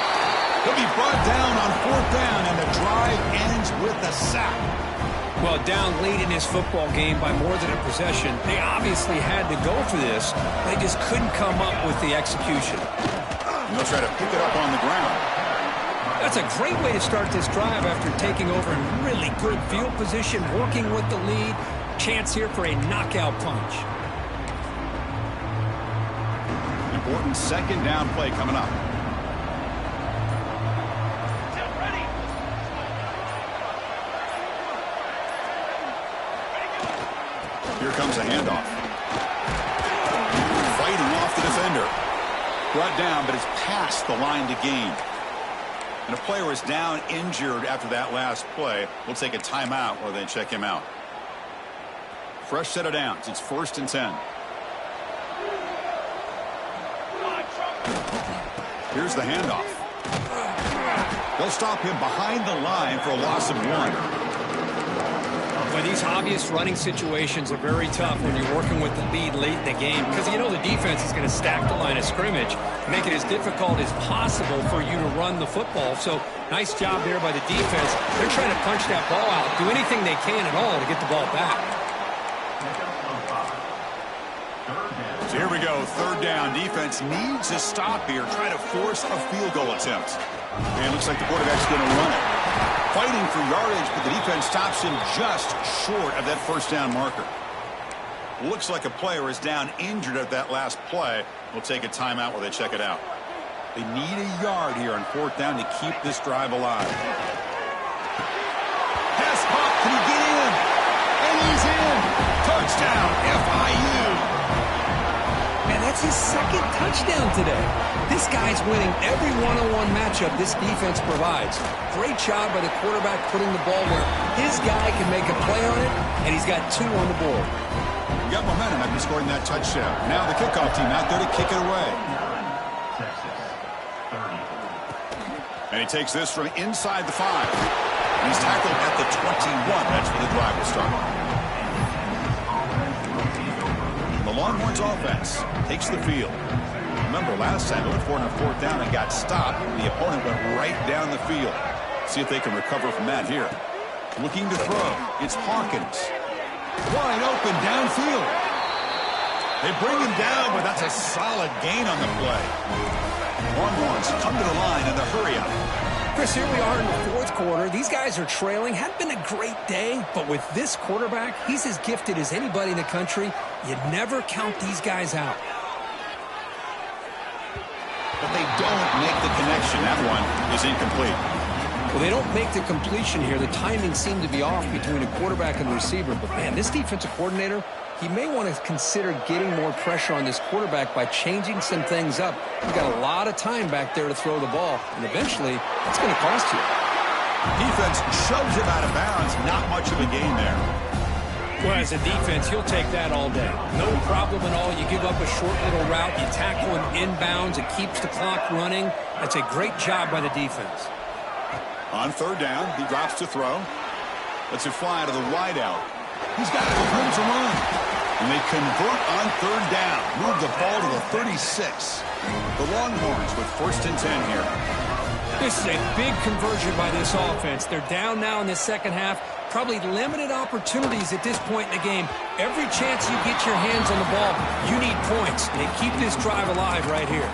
He'll be brought down on 4th down, and the drive ends with a sack. Well, down late in this football game by more than a possession, they obviously had to go for this. They just couldn't come up with the execution. And they'll try to pick it up on the ground. That's a great way to start this drive after taking over in really good field position, working with the lead. Chance here for a knockout punch. Important 2nd down play coming up. Here comes a handoff. Fighting off the defender. Brought down, but it's past the line to gain. And a player is down injured after that last play. We'll take a timeout or then check him out. Fresh set of downs. It's 1st and 10. Here's the handoff. They'll stop him behind the line for a loss of 1. Well, these obvious running situations are very tough when you're working with the lead late in the game because you know the defense is going to stack the line of scrimmage, make it as difficult as possible for you to run the football. So nice job there by the defense. They're trying to punch that ball out, do anything they can at all to get the ball back. So here we go, 3rd down. Defense needs a stop here, try to force a field goal attempt. And it looks like the quarterback's going to run it. Fighting for yardage, but the defense stops him just short of that 1st down marker. Looks like a player is down injured at that last play. We'll take a timeout while they check it out. They need a yard here on 4th down to keep this drive alive. Pass pop, can he get in? And he's in! Touchdown, FIU! Man, that's his 2nd touchdown today. This guy's winning every one-on-one matchup this defense provides. Great job by the quarterback putting the ball where his guy can make a play on it, and he's got 2 on the board. You got momentum after scoring that touchdown. Now the kickoff team out there to kick it away. And he takes this from inside the 5. He's tackled at the 21. That's where the drive will start. The Longhorns offense takes the field. Remember, last time they went for it on 4th down and got stopped. The opponent went right down the field. See if they can recover from that here. Looking to throw. It's Hawkins. Wide open downfield. They bring him down, but that's a solid gain on the play. Longhorns come to the line in the hurry up. Chris, here we are in the 4th quarter. These guys are trailing. Hadn't been a great day, but with this quarterback, he's as gifted as anybody in the country. You never count these guys out. But they don't make the connection. That one is incomplete. Well, they don't make the completion here. The timing seemed to be off between a quarterback and the receiver. But, man, this defensive coordinator, he may want to consider getting more pressure on this quarterback by changing some things up. You've got a lot of time back there to throw the ball, and eventually it's going to cost you. Defense shoves him out of bounds. Not much of a gain there. Well, as a defense, you'll take that all day. No problem at all. You give up a short little route. You tackle him inbounds. It keeps the clock running. That's a great job by the defense. On 3rd down, he drops to throw. Lets it fly to the wideout. He's got room to run. And they convert on 3rd down. Move the ball to the 36. The Longhorns with 1st and 10 here. This is a big conversion by this offense. They're down now in the 2nd half. Probably limited opportunities at this point in the game. Every chance you get your hands on the ball, you need points. And they keep this drive alive right here.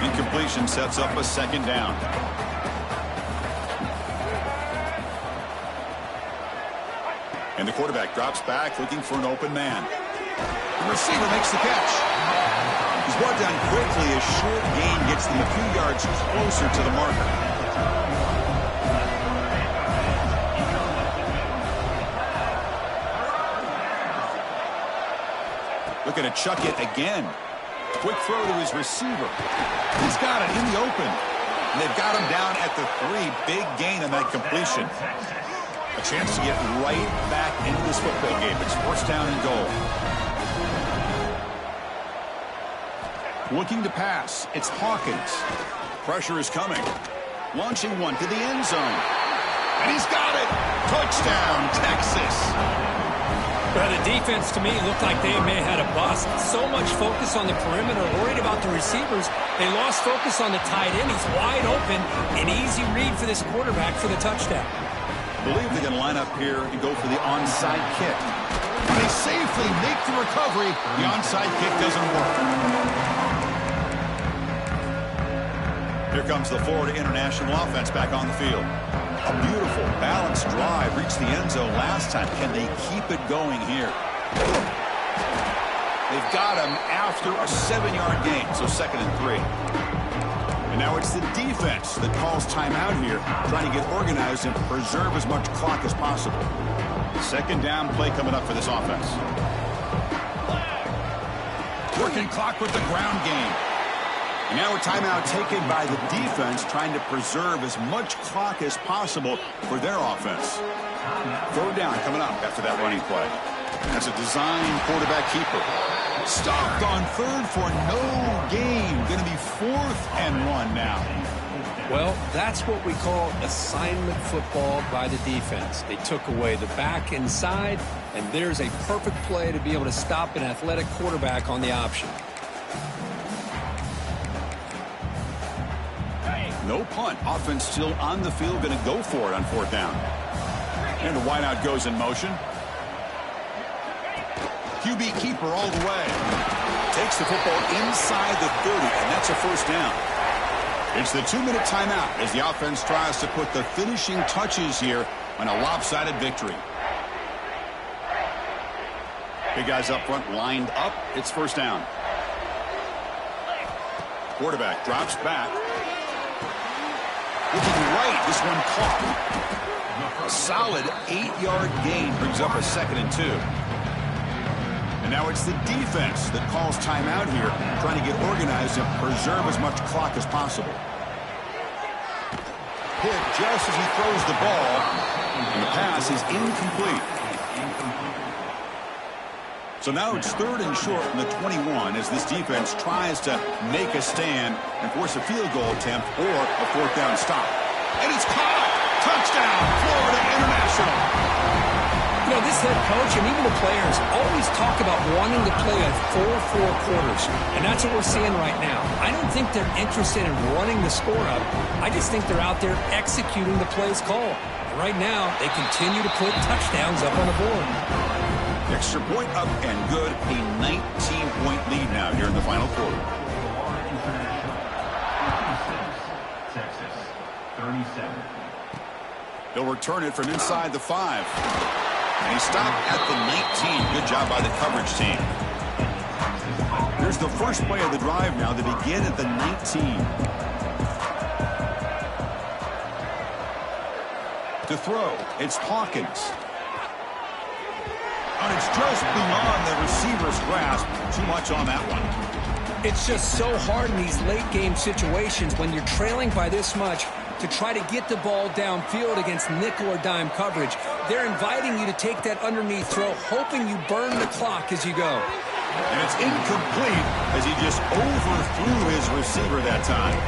Incompletion sets up a 2nd down. And the quarterback drops back looking for an open man. The receiver makes the catch. He's brought down quickly as short gain gets them a few yards closer to the marker. Looking to chuck it again. Quick throw to his receiver. He's got it in the open. And they've got him down at the 3. Big gain on that completion. A chance to get right back into this football game. It's 1st down and goal. Looking to pass. It's Hawkins. Pressure is coming. Launching one to the end zone. And he's got it. Touchdown, Texas. Well, the defense, to me, looked like they may have had a bust. So much focus on the perimeter, worried about the receivers. They lost focus on the tight end. He's wide open. An easy read for this quarterback for the touchdown. I believe they're going to line up here and go for the onside kick. And they safely make the recovery. The onside kick doesn't work. Here comes the Florida International offense back on the field. A beautiful, balanced drive reached the end zone last time. Can they keep it going here? They've got him after a 7-yard gain, so 2nd and 3. And now it's the defense that calls timeout here, trying to get organized and preserve as much clock as possible. 2nd down play coming up for this offense. Working clock with the ground game. Now a timeout taken by the defense, trying to preserve as much clock as possible for their offense. Third down coming up after that running play. That's a design quarterback keeper. Stopped on third for no gain. Going to be 4th and 1 now. Well, that's what we call assignment football by the defense. They took away the back inside, and there's a perfect play to be able to stop an athletic quarterback on the option. No punt. Offense still on the field. Going to go for it on 4th down. And the wideout goes in motion. QB keeper all the way. Takes the football inside the 30, and that's a 1st down. It's the 2-minute timeout as the offense tries to put the finishing touches here on a lopsided victory. Big guys up front lined up. It's 1st down. Quarterback drops back. Looking right, this one caught. A solid 8-yard gain brings up a 2nd and 2. And now it's the defense that calls timeout here, trying to get organized and preserve as much clock as possible. Hit just as he throws the ball, and the pass is incomplete. So now it's 3rd and short from the 21 as this defense tries to make a stand and force a field goal attempt or a 4th down stop. And it's caught! Touchdown, Florida International! You know, this head coach and even the players always talk about wanting to play a 4-4 quarters, and that's what we're seeing right now. I don't think they're interested in running the score up. I just think they're out there executing the plays called. And right now, they continue to put touchdowns up on the board. Extra point up and good. A 19-point lead now here in the final quarter. Texas, 37. They'll return it from inside the 5. And he stopped at the 19. Good job by the coverage team. Here's the first play of the drive now. They begin at the 19. To throw, it's Hawkins. And it's just beyond the receiver's grasp. Too much on that one. It's just so hard in these late-game situations when you're trailing by this much to try to get the ball downfield against nickel or dime coverage. They're inviting you to take that underneath throw, hoping you burn the clock as you go. And it's incomplete as he just overthrew his receiver that time.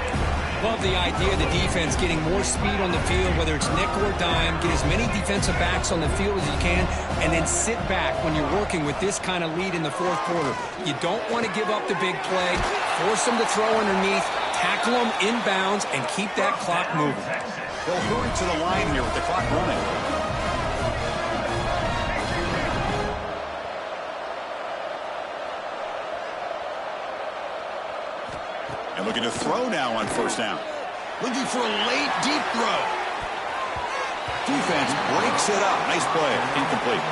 Love the idea of the defense getting more speed on the field, whether it's nickel or dime, get as many defensive backs on the field as you can, and then sit back when you're working with this kind of lead in the 4th quarter. You don't want to give up the big play, force them to throw underneath, tackle them inbounds, and keep that clock moving. They'll hurry to the line here with the clock running. And looking to throw now on 1st down. Looking for a late, deep throw. Defense breaks it up. Nice play. Incomplete.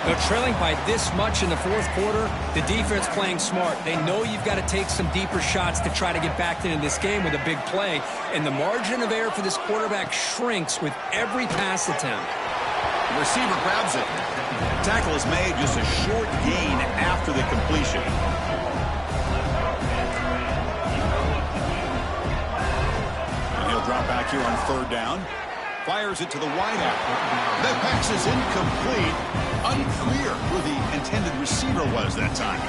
They're trailing by this much in the 4th quarter. The defense playing smart. They know you've got to take some deeper shots to try to get back into this game with a big play. And the margin of error for this quarterback shrinks with every pass attempt. The receiver grabs it. Tackle is made, just a short gain after the completion. Drop back here on 3rd down. Fires it to the wideout. That pass is incomplete. Unclear who the intended receiver was that time.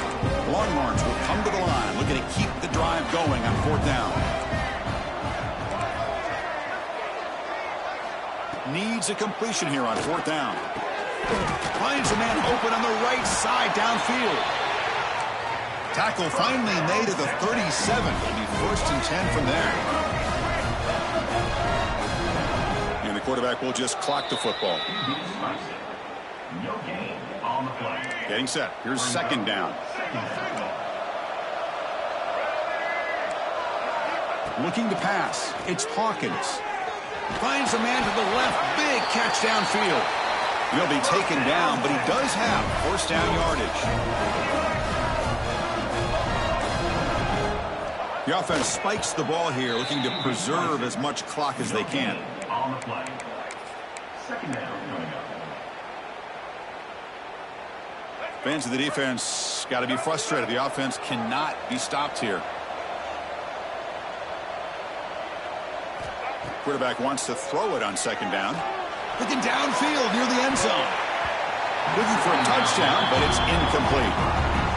Longhorns will come to the line, looking to keep the drive going on 4th down. Needs a completion here on 4th down. Finds a man open on the right side downfield. Tackle finally made at the 37. It'll be 1st and 10 from there. And the quarterback will just clock the football. No gain on the play. Getting set. Here's 2nd down. Looking to pass. It's Hawkins. Finds a man to the left. Big catch downfield. He'll be taken down, but he does have 1st down yardage. The offense spikes the ball here, looking to preserve as much clock as they can. On the play. 2nd down coming up. Fans of the defense got to be frustrated. The offense cannot be stopped here. Quarterback wants to throw it on second down. Looking downfield near the end zone. Looking for a touchdown, but it's incomplete.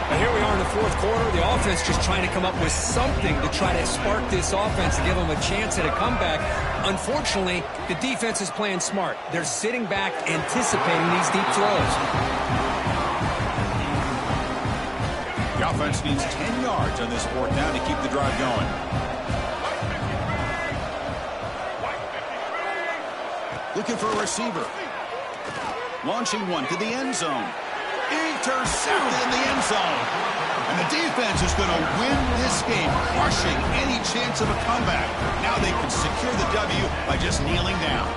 Now here we are in the fourth quarter. The offense just trying to come up with something to try to spark this offense and give them a chance at a comeback. Unfortunately, the defense is playing smart. They're sitting back, anticipating these deep throws. The offense needs 10 yards on this fourth down to keep the drive going. Looking for a receiver. Launching one to the end zone. Intercepted in the end zone. And the defense is going to win this game, crushing any chance of a comeback. Now they can secure the W by just kneeling down.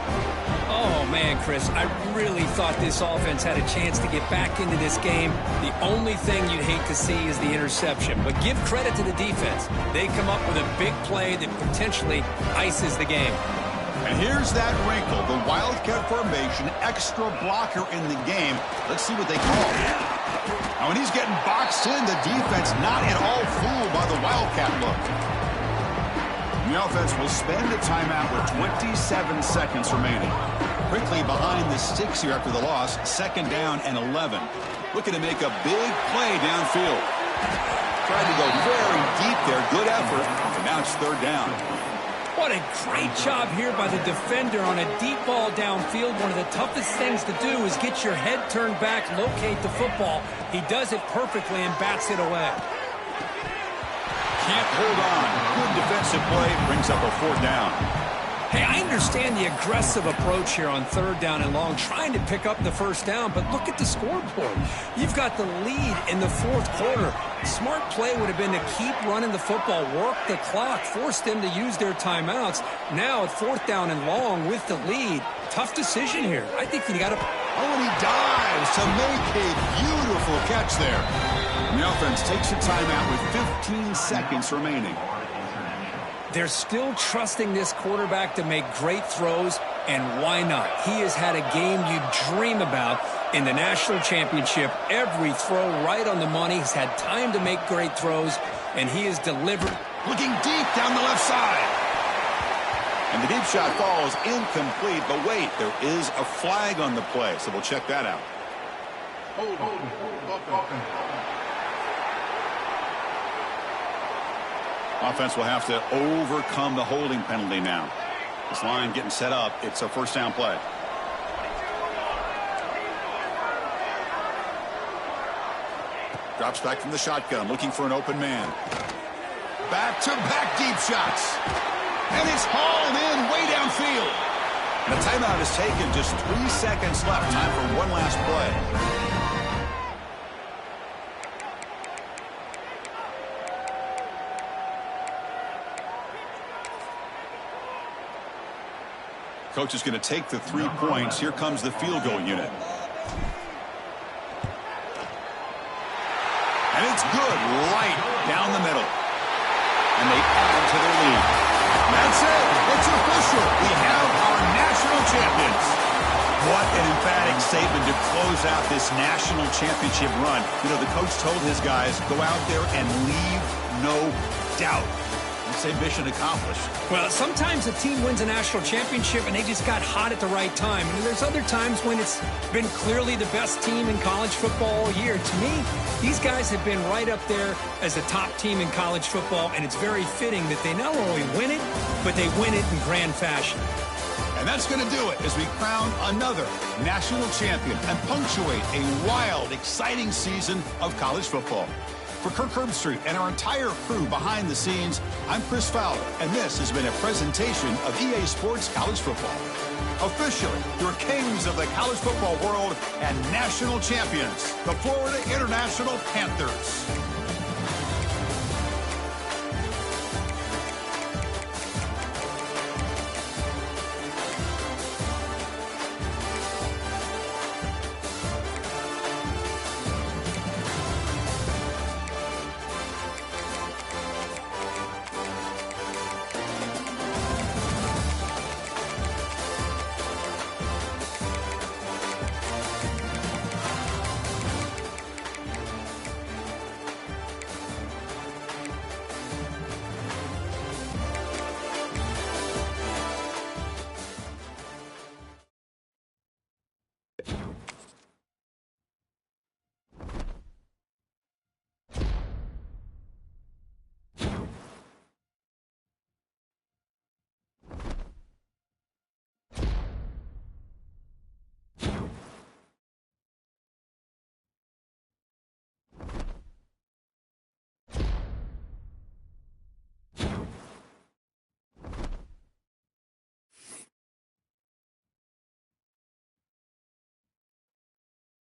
Oh, man, Chris, I really thought this offense had a chance to get back into this game. The only thing you'd hate to see is the interception. But give credit to the defense. They come up with a big play that potentially ices the game. And here's that wrinkle, the Wildcat formation, extra blocker in the game. Let's see what they call. Now, when he's getting boxed in, the defense not at all fooled by the Wildcat look. And the offense will spend a timeout with 27 seconds remaining. Quickly behind the sticks here after the loss, second down and 11. Looking to make a big play downfield. Tried to go very deep there, good effort, and now it's third down. What a great job here by the defender on a deep ball downfield. One of the toughest things to do is get your head turned back, locate the football. He does it perfectly and bats it away. Can't hold on. Good defensive play, brings up a fourth down. Hey, I understand the aggressive approach here on third down and long, trying to pick up the first down, but look at the scoreboard. You've got the lead in the fourth quarter. Smart play would have been to keep running the football, work the clock, force them to use their timeouts. Now at fourth down and long with the lead, tough decision here. I think you got to... Oh, and he dives to make a beautiful catch there. And the offense takes a timeout with 15 seconds remaining. They're still trusting this quarterback to make great throws, and why not? He has had a game you dream about in the national championship. Every throw right on the money. He's had time to make great throws, and he has delivered. Looking deep down the left side. And the deep shot falls incomplete, but wait, there is a flag on the play, so we'll check that out. Offense will have to overcome the holding penalty now. This line getting set up. It's a first down play. Drops back from the shotgun, looking for an open man. Back-to-back deep shots. And it's hauled in way downfield. And a timeout is taken. Just 3 seconds left. Time for one last play. Coach is going to take the 3 points. Here comes the field goal unit. And it's good right down the middle. And they add to their lead. That's it. It's official. We have our national champions. What an emphatic statement to close out this national championship run. You know, the coach told his guys, go out there and leave no doubt. Say mission accomplished. Well, sometimes a team wins a national championship and they just got hot at the right time. And there's other times when it's been clearly the best team in college football all year. To me, these guys have been right up there as a top team in college football, and it's very fitting that they not only win it, but they win it in grand fashion. And that's going to do it as we crown another national champion and punctuate a wild, exciting season of college football. For Kirk Herbstreit and our entire crew behind the scenes, I'm Chris Fowler, and this has been a presentation of EA Sports College Football. Officially, your kings of the college football world and national champions, the Florida International Panthers.